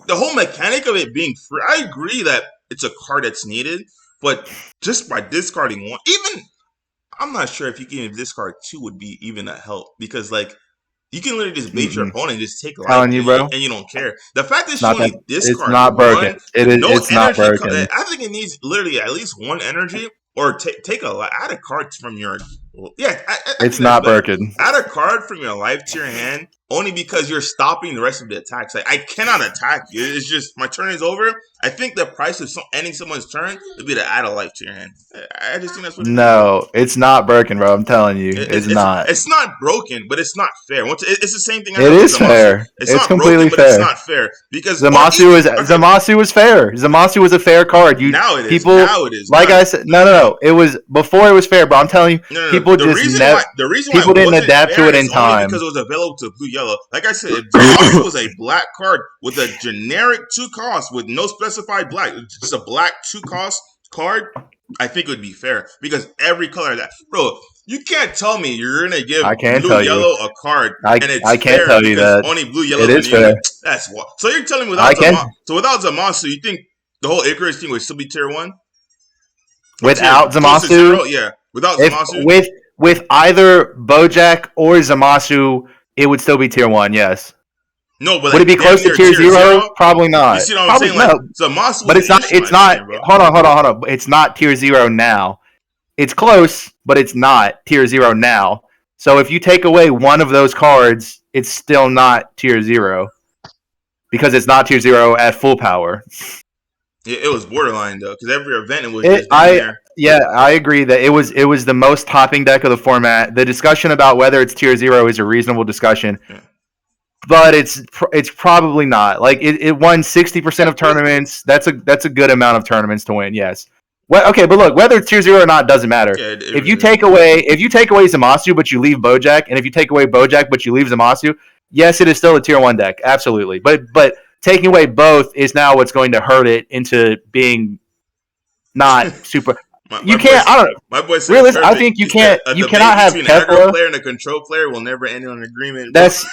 the whole mechanic of it being free, I agree that it's a card that's needed, but just by discarding one, even I'm not sure if you can discard 2 would be even a help because like you can literally just bait your opponent and just take life and you don't care. The fact that you only discard it's not broken. It's not broken. I think it needs literally at least 1 energy or add a card from your it's not broken. Add a card from your life to your hand only because you're stopping the rest of the attacks. Like I cannot attack you. It's just my turn is over. I think the price of ending someone's turn would be to add a life to your hand. I just think that's what. No, it's not broken, bro. I'm telling you, it's not. It's not broken, but it's not fair. It's the same thing. It is fair. It's not completely broken, fair. But it's not fair because Zamasu was fair. Zamasu was a fair card. Now it is. Now it is. Like I said, no. It was before it was fair, bro. I'm telling you, people just never. The reason people didn't adapt to it in time because it was available to blue yellow. Like I said, if Zamasu was a black card with a generic 2 cost with no specified black, just a black 2 cost card, I think it would be fair because every color that, bro, you can't tell me you're gonna give blue yellow a card and it's I can't fair tell you that only blue yellow. It is fair. That's what. So you're telling me without Zamasu, you think the whole Icarus thing would still be tier 1? Without Zamasu, yeah. Without Zamasu, with either Bojack or Zamasu, it would still be tier 1. Yes. No, but would it be close to tier 0? Probably not. You see what I'm saying? No. Like, Zamasu, but it's not. Hold on. It's not tier 0 now. It's close, but it's not tier 0 now. So if you take away one of those cards, it's still not tier 0 because it's not tier 0 at full power. Yeah, it was borderline though, because every event it was just there. Yeah, I agree that it was the most topping deck of the format. The discussion about whether it's tier 0 is a reasonable discussion. Yeah. But it's probably not. Like it won 60% of tournaments. That's a good amount of tournaments to win. Yes. Well, okay, but look, whether it's tier 0 or not doesn't matter. Yeah, if you take away Zamasu but you leave Bojack, and if you take away Bojack but you leave Zamasu, yes, it is still a tier 1 deck, absolutely. But taking away both is now what's going to hurt it into being not super. You can't. I don't know. My boy said realistically, I think you can't. You cannot have Kefla. A player and a control player will never end on an agreement. That's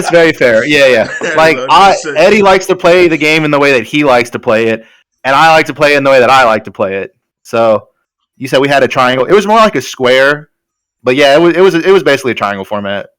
very fair. Yeah. Like Eddie likes to play the game in the way that he likes to play it, and I like to play it in the way that I like to play it. So you said we had a triangle. It was more like a square, but yeah, it was basically a triangle format.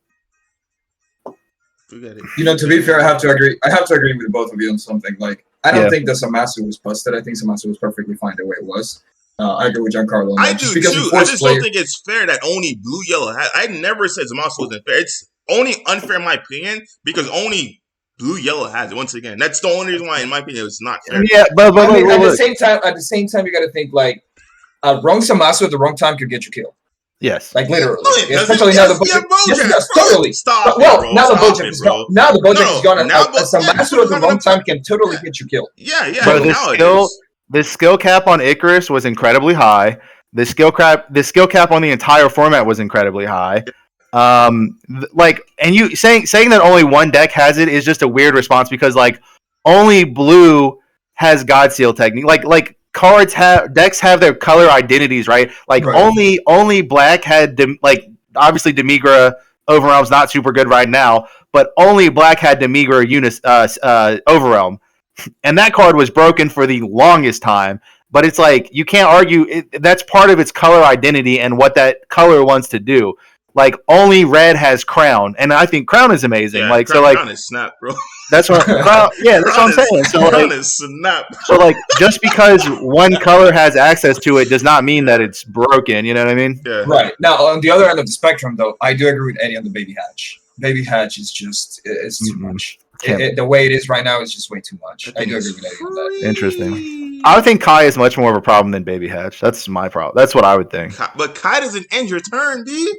To be fair, I have to agree with both of you on something. Like, I don't think that Zamasu was busted. I think Zamasu was perfectly fine the way it was. I agree with Giancarlo. I do too. I just don't think it's fair that only blue yellow has. I never said Zamasu wasn't fair. It's only unfair in my opinion because only blue yellow has it. Once again, that's the only reason why, in my opinion, it's not fair. Yeah, but I mean, at the same time, you got to think like wrong Zamasu at the wrong time could get you killed. Yes, like literally. No, especially now the Bojack. Yes, it does. Totally. Stop. Now the Bojack is gone. Now the Bojack is gone. Zamasu at the wrong time can totally get you killed. Yeah. But the skill cap on Icarus was incredibly high. The skill cap on the entire format was incredibly high. And you saying that only one deck has it is just a weird response because like only blue has God Seal technique. Like decks have their color identities, right? Like right. only black had obviously Demigra Overrealm's not super good right now, but only black had Demigra Overrealm. And that card was broken for the longest time. But it's like, you can't argue. That's part of its color identity and what that color wants to do. like only red has crown, and I think crown is amazing. Yeah, like crown, so, like crown is snap, bro. that's what that's what I'm saying. So crown like, is snap. so like just because one color has access to it does not mean that it's broken. You know what I mean? Yeah. Right. Now, on the other end of the spectrum, though, I do agree with Eddie on the baby hatch. Baby hatch is just it's too much. The way it is right now is just way too much. I do agree with Eddie on that. Interesting. I would think Kai is much more of a problem than Baby Hatch. That's my problem. That's what I would think. But Kai doesn't end your turn, dude.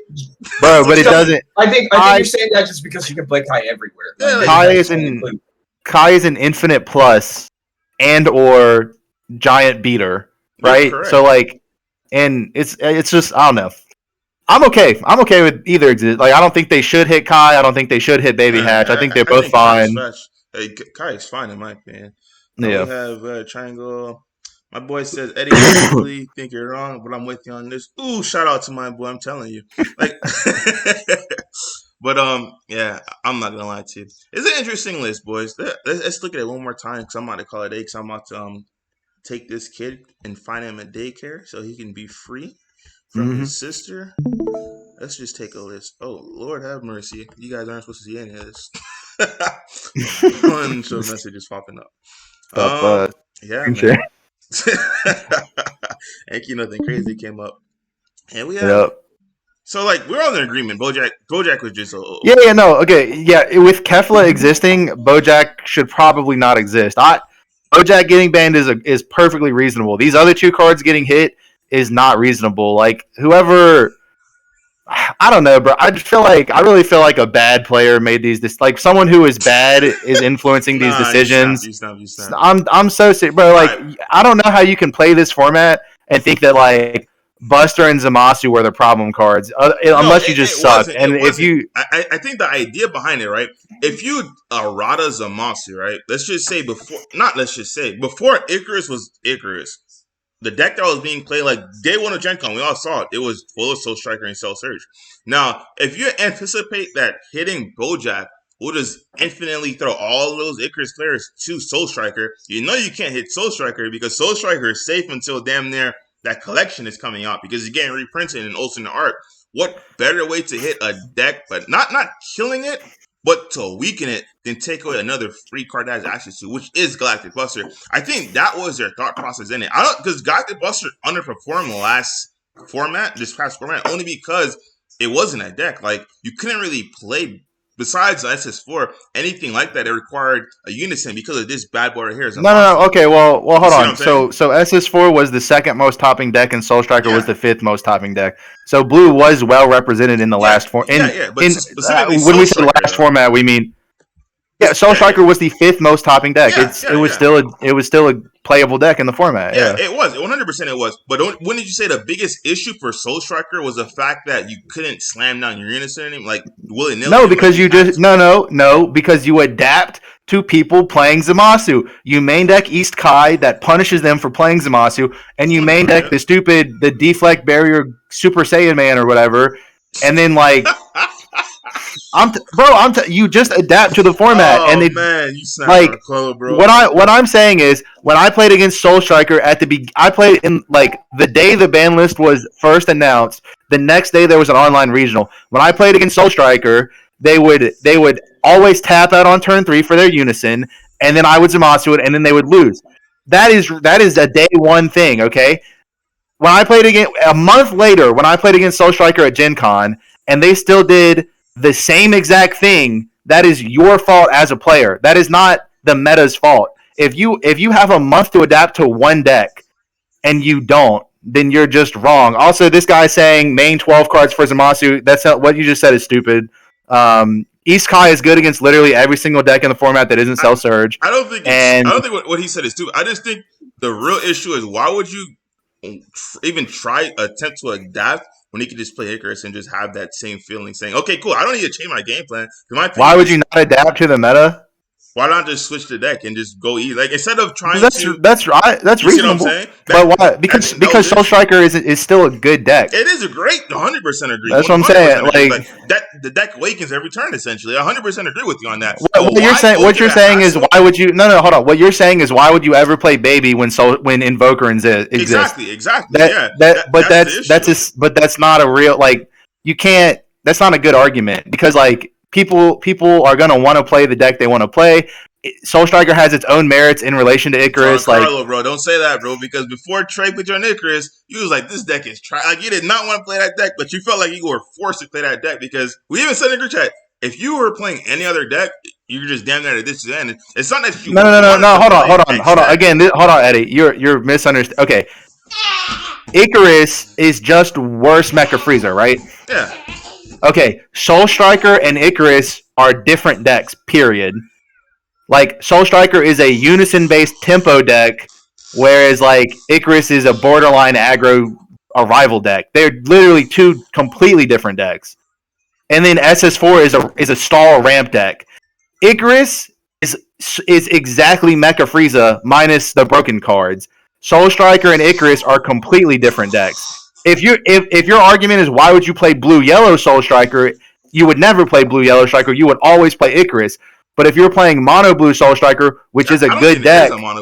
Bro, but it doesn't. I think you're saying that just because you can play Kai everywhere. Yeah, Like, Kai is an infinite plus and or giant beater, right? So like, and it's just I don't know. I'm okay. I'm okay with either. Like I don't think they should hit Kai. I don't think they should hit Baby Hatch. I think they're both fine. Kai is fine in my opinion. Yeah. We have Triangle. My boy says, Eddie, I really think you're wrong, but I'm with you on this. Ooh, shout out to my boy. I'm telling you. Like, but yeah, I'm not gonna lie to you. It's an interesting list, boys. Let's look at it one more time because I'm about to call it a day. Because I'm about to take this kid and find him a daycare so he can be free from his sister. Let's just take a list. Oh, Lord have mercy. You guys aren't supposed to see any of this. Bunch of messages popping up. Yeah, man. Ain't nothing crazy came up. And we have so like we're on an agreement. Bojack was just with Kefla existing, Bojack should probably not exist. Bojack getting banned is perfectly reasonable. These other two cards getting hit is not reasonable. Like whoever, I don't know, bro. I really feel like a bad player made these. Like someone who is bad is influencing these decisions. You stop. I'm so sick, bro. Like I don't know how you can play this format and think that like Buster and Zamasu were the problem cards, unless you just suck. And if you, I think the idea behind it, right? If you Rada Zamasu, right? Before Icarus was Icarus. The deck that was being played, like day one of Gen Con, we all saw it. It was full of Soul Striker and Cell Surge. Now, if you anticipate that hitting Bojack will just infinitely throw all those Icarus players to Soul Striker, you know you can't hit Soul Striker because Soul Striker is safe until damn near that collection is coming out because it's getting reprinted in alternate art. What better way to hit a deck, but not killing it, but to weaken it, then take away another free card that has access to, which is Galactic Buster. I think that was their thought process in it. Because Galactic Buster underperformed this past format, only because it wasn't a deck. Like, you couldn't really play, besides SS4, anything like that. It required a unison because of this bad boy right here. No. Okay, well, hold on. So SS4 was the second most topping deck, and Soul Striker was the fifth most topping deck. So Blue was well represented in the last format. When we say last format, we mean Soul Striker was the fifth most topping deck. It was still a playable deck in the format. Yeah, it was 100%. It was. But when did you say the biggest issue for Soul Striker was the fact that you couldn't slam down your unison like willy nilly? No, because you just because you adapt to people playing Zamasu. You main deck East Kai that punishes them for playing Zamasu, and you main deck the deflect barrier Super Saiyan Man or whatever, and then like. You just adapt to the format, and you like bro. What I'm saying is when I played against Soul Striker I played in like the day the ban list was first announced. The next day there was an online regional. When I played against Soul Striker, they would always tap out on turn 3 for their unison, and then I would Zamasu it, and then they would lose. That is a day one thing. Okay, when I played a month later, when I played against Soul Striker at Gen Con, and they still did the same exact thing, that is your fault as a player. That is not the meta's fault. If you have a month to adapt to one deck and you don't, then you're just wrong. Also, this guy saying main 12 cards for Zamasu, that's not, what you just said is stupid. East Kai is good against literally every single deck in the format that isn't Cell Surge. I don't think what he said is stupid. I just think the real issue is why would you even attempt to adapt when he could just play Icarus and just have that same feeling, saying, "Okay, cool, I don't need to change my game plan." Why would you not adapt to the meta? Why not just switch the deck and just go eat? Like instead of trying that's right. That's reasonable. But why? Because Soul Striker is still a good deck. It is a great 100% agree. That's what I'm saying. Like that, the deck awakens every turn. Essentially, 100% agree with you on that. What you're saying is why would you? No, hold on. What you're saying is why would you ever play Baby when Invoker exists? Exactly. But that's not a real like. You can't. that's not a good argument because like people are gonna want to play the deck they want to play. Soul Striker has its own merits in relation to Icarus. Giancarlo, bro, don't say that, bro, because before Trey put you on Icarus, you was like, this deck is trash. Like, you did not want to play that deck, but you felt like you were forced to play that deck because we even said in the group chat, if you were playing any other deck, you're just damn near at a disadvantage. It's not that you no. Hold on. Again, hold on, Eddie. You're misunderstanding. Okay, Icarus is just worse Mecha Freezer, right? Yeah. Okay, Soul Striker and Icarus are different decks. Period. Like, Soul Striker is a unison-based tempo deck, whereas, like, Icarus is a borderline aggro arrival deck. They're literally two completely different decks. And then SS4 is a stall ramp deck. Icarus is exactly Mecha Frieza minus the broken cards. Soul Striker and Icarus are completely different decks. If your argument is why would you play blue-yellow Soul Striker, you would never play blue-yellow Striker. You would always play Icarus. But if you're playing Mono Blue Soul Striker, which is a good deck, when I'm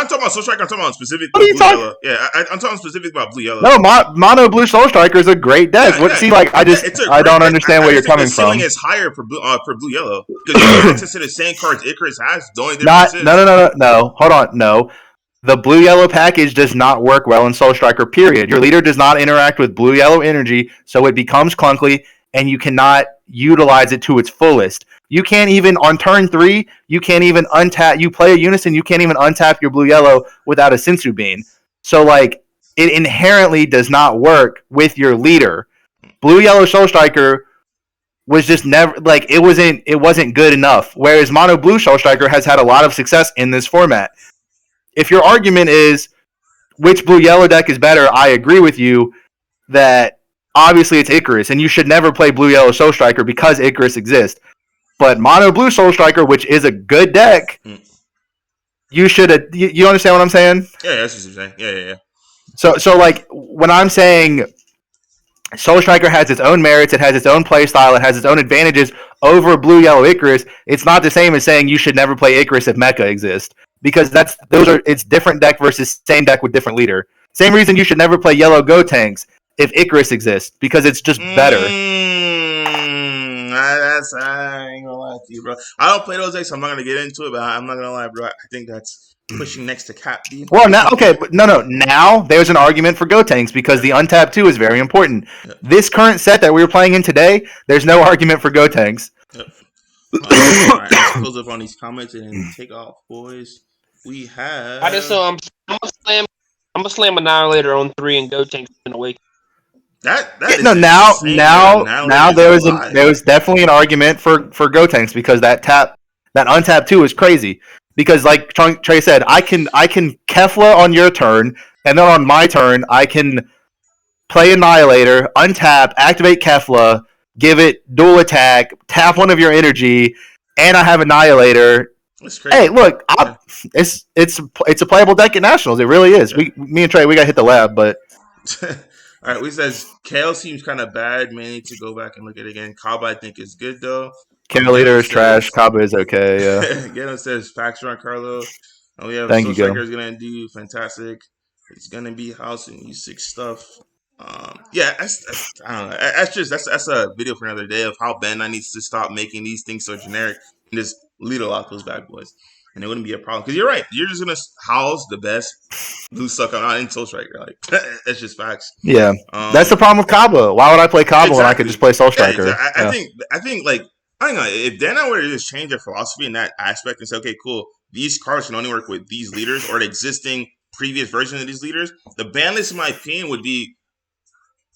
talking about Soul Striker, I'm talking about specific blue yellow. Yeah, I'm talking specific about blue yellow. No, Mono Blue Soul Striker is a great deck. I don't understand where you're coming from. The ceiling is higher for blue yellow because you have access to the same cards Icarus has. The only difference is no. Hold on, no. The blue-yellow package does not work well in Soul Striker, period. Your leader does not interact with blue-yellow energy, so it becomes clunky, and you cannot utilize it to its fullest. You can't even, on turn 3, you can't even untap. You play a unison, you can't even untap your blue-yellow without a Sensu Bean. So, like, it inherently does not work with your leader. Blue-yellow Soul Striker was just never, like, it wasn't good enough, whereas Mono-Blue Soul Striker has had a lot of success in this format. If your argument is which blue-yellow deck is better, I agree with you that obviously it's Icarus, and you should never play blue-yellow Soul Striker because Icarus exists. But Mono-Blue Soul Striker, which is a good deck, you should. You understand what I'm saying? Yeah, that's what you're saying. Yeah. So like, when I'm saying Soul Striker has its own merits, it has its own play style, it has its own advantages over blue-yellow Icarus, it's not the same as saying you should never play Icarus if Mecha exists. Because it's different deck versus same deck with different leader. Same reason you should never play yellow Go Tanks if Icarus exists, because it's just better. I ain't gonna lie to you, bro. I don't play those decks, so I'm not gonna get into it, but I'm not gonna lie, bro. I think that's pushing next to Cap D. Well, now, okay, but no. Now there's an argument for Go Tanks because the Untapped 2 is very important. Yep. This current set that we were playing in today, there's no argument for Go Tanks. Yep. All right, let's close up on these comments and take off, boys. We have. I'm gonna slam Annihilator on 3 and Go Tanks in Awake. Now there was definitely an argument for Go Tanks because that untap 2 is crazy. Because like Trey said, I can Kefla on your turn, and then on my turn I can play Annihilator, untap, activate Kefla, give it dual attack, tap one of your energy, and I have Annihilator. Hey, look, it's a playable deck at Nationals. It really is. Me and Trey, we got to hit the lab, but. All right, we says Kale seems kind of bad. May need to go back and look at it again. Kaba, I think, is good though. Kale Leader is trash. Kaba is okay. Yeah. Geno says facts Giancarlo. We have Thank you, Soul Striker is gonna do fantastic. It's gonna be house and music stuff. Yeah, I don't know. That's a video for another day of how Bandai needs to stop making these things so generic and just lead a lot of those bad boys. And it wouldn't be a problem. Because you're right. You're just going to house the best blue suck on in Soul Striker. Like, that's just facts. Yeah. That's the problem with Kaba. Why would I play Kaba when I could just play Soul Striker? Yeah, I think, like, I don't know. If Bandai were to just change their philosophy in that aspect and say, okay, cool, these cards can only work with these leaders or the existing previous version of these leaders, the ban list, in my opinion, would be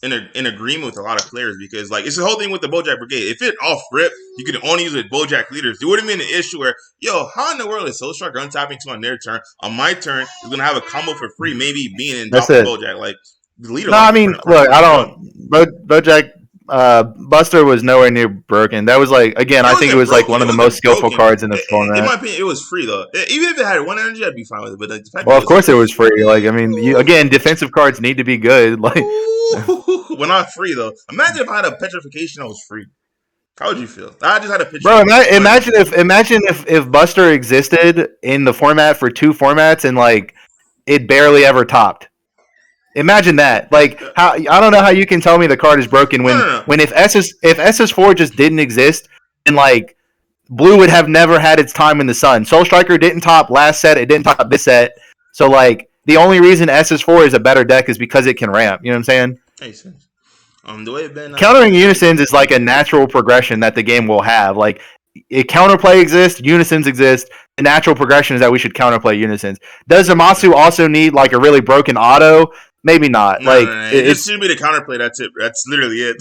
in agreement with a lot of players because, like, it's the whole thing with the Bojack Brigade. If it off rip, you could only use it with Bojack leaders. It wouldn't be an issue where, how in the world is Soul Striker untapping to on their turn? On my turn, is going to have a combo for free, maybe being in Bojack. Like, the leader. No, I mean, look, I don't. Bojack Buster was nowhere near broken. That was like, again, I think it was like one of the most skillful cards in the format. In my opinion, it was free though. Even if it had one energy, I'd be fine with it. But well, of course, it was free. Like, I mean, again, defensive cards need to be good. Like. Well, not free though. Imagine if I had a petrification that was free. How would you feel? I just had a picture. Bro, imagine if Buster existed in the format for 2 formats and like it barely ever topped. Imagine that. Like, how I don't know how you can tell me the card is broken when if SS4 just didn't exist, and like Blue would have never had its time in the sun. Soul Striker didn't top last set. It didn't top this set. So like the only reason SS4 is a better deck is because it can ramp. You know what I'm saying? Makes sense. The way countering unisons is like a natural progression that the game will have. Like, counterplay exists, unisons exist. The natural progression is that we should counterplay unisons. Does Zamasu also need like a really broken auto? Maybe not. No, it should be the counterplay. That's it. That's literally it.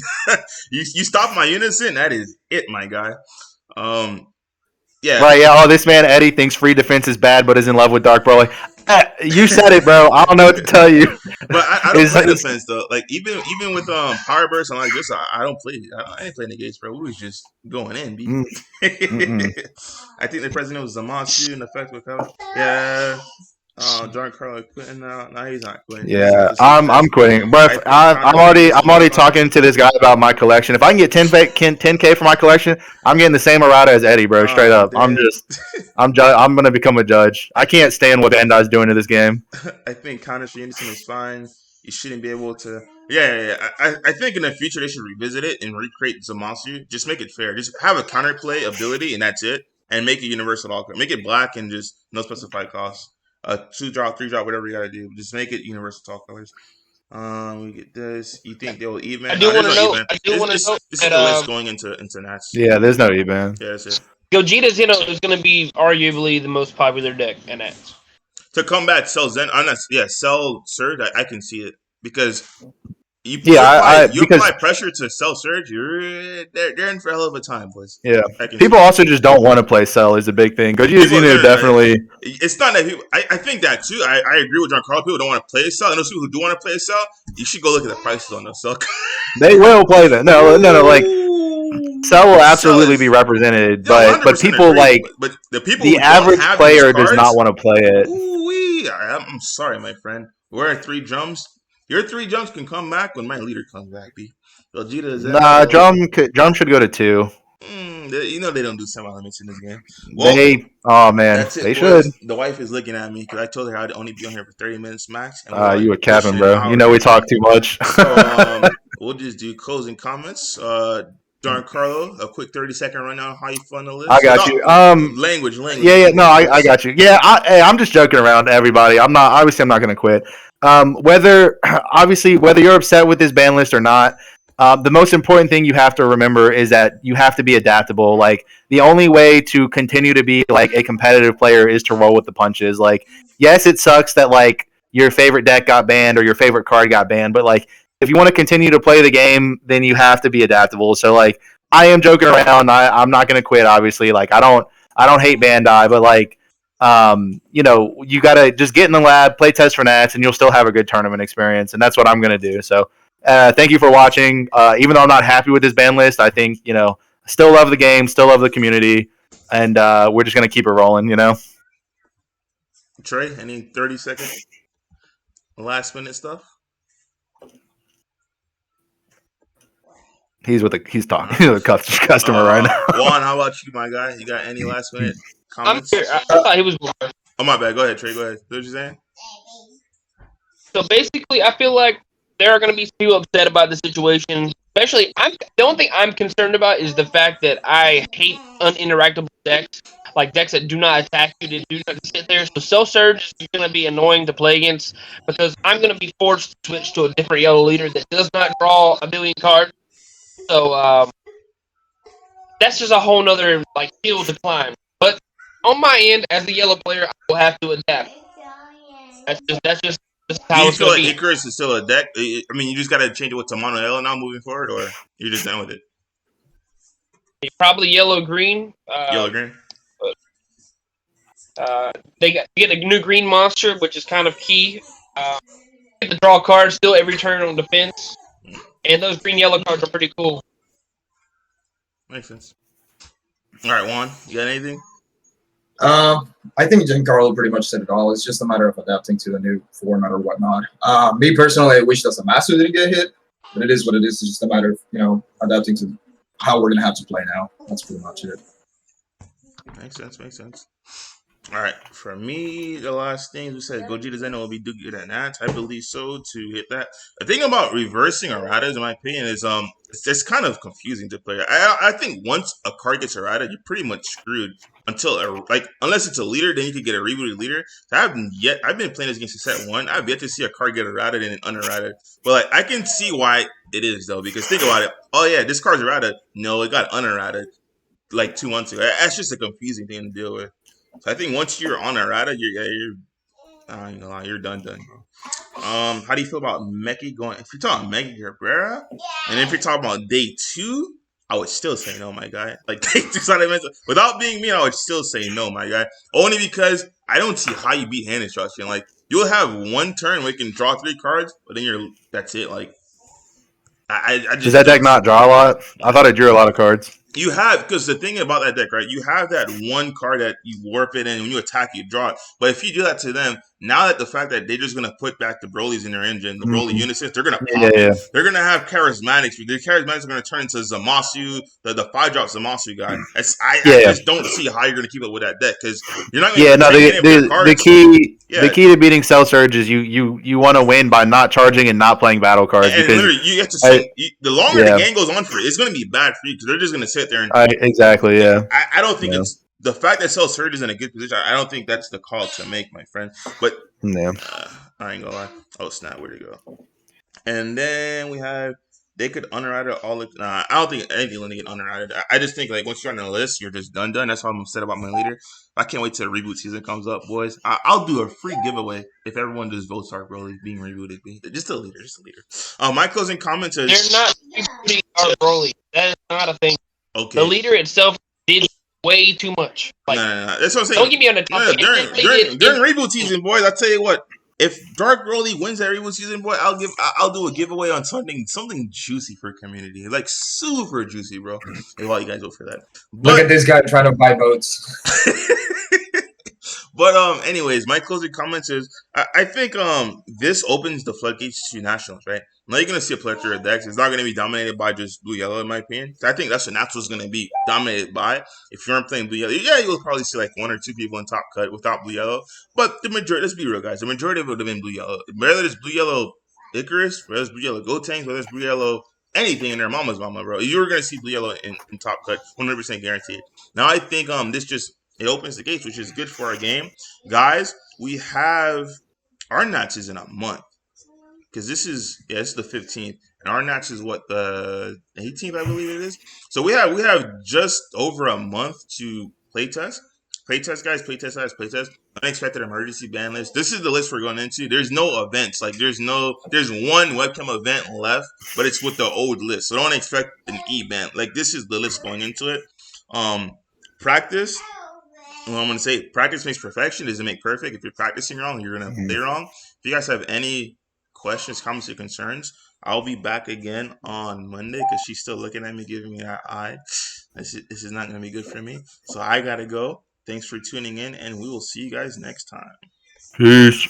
you stop my unison. That is it, my guy. Yeah. Right. Yeah. Oh, this man Eddie thinks free defense is bad, but is in love with Dark Broly. You said it, bro. I don't know what to tell you. But I don't play defense though. Like even with power burst and like this, I don't play. I ain't playing the gates, bro. We was just going in. B. I think the president was Zamasu and the effect would come. Yeah. Giancarlo quitting now. No, he's not quitting. Yeah, I'm quitting. But I'm already talking to this guy about my collection. If I can get 10K for my collection, I'm getting the same errata as Eddie, bro. Straight up. Damn. I'm gonna become a judge. I can't stand what Bandai's doing to this game. I think counter unison is fine. You shouldn't be able to. Yeah. I think in the future they should revisit it and recreate Zamasu. Just make it fair. Just have a counterplay ability and that's it. And make it universal all. Make it black and just no specified cost. 2-drop, 3-drop, whatever you gotta do. Just make it universal talk colors. We get this. You think they will even? I do want to know. This is the list going into Nats. Yeah, there's no even. Yeah, that's it. Gogeta's is going to be arguably the most popular deck in Nats. To combat Cell Zen, Cell Surge, I can see it because. You apply pressure to Cell Surge, they're in for a hell of a time, boys. Yeah. People also just don't want to play Cell is a big thing. Gogeta's definitely. It's not that people. I think that too. I agree with Giancarlo. People don't want to play Cell. And those people who do want to play Cell, you should go look at the prices on those Cell. They will play them. No. Like Cell will absolutely be represented, but people agree, but the average player does not want to play it. I'm sorry, my friend. We're at 3 drums. Your 3 jumps can come back when my leader comes back, B. Vegeta is nah, drum should go to 2. You know they don't do semi-limits in this game. Well, they should. The wife is looking at me because I told her I'd only be on here for 30 minutes max. You a capping, bro. You know we talk too much. So we'll just do closing comments. Giancarlo, a quick 30-second rundown. How you fun the list? I got you. Language. Yeah. No, I got you. Yeah, I'm just joking around to everybody. I'm not going to quit. Whether you're upset with this ban list or not, the most important thing you have to remember is that you have to be adaptable. Like, the only way to continue to be like a competitive player is to roll with the punches. Like, yes, it sucks that like your favorite deck got banned or your favorite card got banned, but like if you want to continue to play the game, then you have to be adaptable. So like I am joking around. I'm not going to quit. Obviously, like I don't hate Bandai, but like. You got to just get in the lab, play test for Nats, and you'll still have a good tournament experience. And that's what I'm going to do. So thank you for watching. Even though I'm not happy with this ban list, I think, still love the game, still love the community. And we're just going to keep it rolling, Trey, any 30-second last minute stuff? He's talking. He's with a customer right now. Juan, how about you, my guy? You got any last minute comments? I thought he was. Oh, my bad. Go ahead, Trey. Go ahead. What you saying? So basically, I feel like there are going to be people upset about the situation. Especially, the only thing I'm concerned about is the fact that I hate uninteractable decks, like decks that do not attack you, that do not sit there. So Cell Surge is going to be annoying to play against because I'm going to be forced to switch to a different yellow leader that does not draw a billion cards. So that's just a whole nother hill to climb. But on my end, as a yellow player, I will have to adapt. That's just how it's going to be. Do you feel like Icarus is still a deck? I mean, you just got to change it to mono yellow now moving forward, or you're just done with it? Probably yellow-green. Yellow-green? They get a new green monster, which is kind of key. Get to draw cards still every turn on defense. And those green-yellow cards are pretty cool. Makes sense. All right, Juan, you got anything? I think Giancarlo pretty much said it all. It's just a matter of adapting to the new format or whatnot. Me personally, I wish that Zamasu didn't get hit, but it is what it is. It's just a matter of adapting to how we're gonna have to play now. That's pretty much it. Makes sense. All right, for me, the last thing we said, Gogeta Zeno will be do good at that. I believe so to hit that. The thing about reversing erratas, in my opinion, is it's just kind of confusing to play. I think once a card gets errata, you're pretty much screwed until like unless it's a leader, then you could get a rebooted leader. So I've been playing this game since set one. I've yet to see a card get errata and unerrata. But like I can see why it is though, because think about it. Oh yeah, this card's errata. No, it got unerrata like 2 months ago. That's just a confusing thing to deal with. So I think once you're on errata, you're I ain't gonna lie, you're done, bro. How do you feel about Meki going? If you're talking Meki Cabrera, and if you're talking about day two, I would still say no, my guy. Like day two, without being mean, I would still say no, my guy. Only because I don't see how you beat hand instruction. Like you'll have one turn where you can draw 3 cards, but then that's it. Like I just does that deck not draw a lot? I thought it drew a lot of cards. You have, because the thing about that deck, right? You have that one card that you warp it in, and when you attack, you draw it. But if you do that to them, now that the fact that they're just gonna put back the Broly's in their engine, the Broly Unisys, they're gonna pop it. They're gonna have charismatics. Their charismatics are gonna turn into Zamasu, the 5-drop Zamasu guy. I just don't see how you're gonna keep up with that deck because you're not gonna the key to beating Cell Surge is you want to win by not charging and not playing battle cards. And literally, you get to see the longer the game goes on for it, it's gonna be bad for you because they're just gonna sit there and exactly. Yeah, I don't think it's the fact that Cell Surge is in a good position. I don't think that's the call to make, my friend. But I ain't gonna lie. Oh snap! Where'd it go? And then we have they could unerrata all. I don't think anything will get unerrated. I just think like once you're on the list, you're just done. That's how I'm upset about my leader. I can't wait till the reboot season comes up, boys. I'll do a free giveaway if everyone just votes our Broly being rebooted. Just a leader, just a leader. My closing comments is they're not rebooting our Broly. That is not a thing. Okay. The leader itself did way too much. Like, no. That's what I'm saying. Don't get me on the topic. During reboot season, boys, I'll tell you what. If Dark Broly wins that reboot season, boy, I'll do a giveaway on something juicy for community, like super juicy, bro. Hey, while you guys vote for that. Look at this guy trying to buy votes. But anyways, my closing comments is I think this opens the floodgates to nationals, right? Now you're gonna see a plethora of decks. It's not gonna be dominated by just blue yellow, in my opinion. I think that's what nationals is gonna be dominated by. If you aren't playing blue yellow, yeah, you'll probably see like 1 or 2 people in top cut without blue yellow. But the majority, let's be real, guys. The majority of it would have been blue yellow. Whether it's blue yellow Icarus, whether it's blue yellow Gotenks, whether it's blue yellow anything in their mama's mama, bro. You're gonna see blue yellow in top cut, 100% guaranteed. Now I think this just it opens the gates, which is good for our game. Guys, we have our Nats is in a month. Because this is the 15th. And our Nats is what, the 18th, I believe it is. So we have just over a month to playtest. Playtest, guys, playtest. Unexpected emergency ban list. This is the list we're going into. There's no events. Like there's one webcam event left, but it's with the old list. So don't expect an e-ban. Like this is the list going into it. Practice. Well, I'm going to say practice makes perfection. Doesn't make perfect. If you're practicing wrong, you're going to play wrong. If you guys have any questions, comments, or concerns, I'll be back again on Monday because she's still looking at me, giving me that eye. This is not going to be good for me. So I got to go. Thanks for tuning in, and we will see you guys next time. Peace.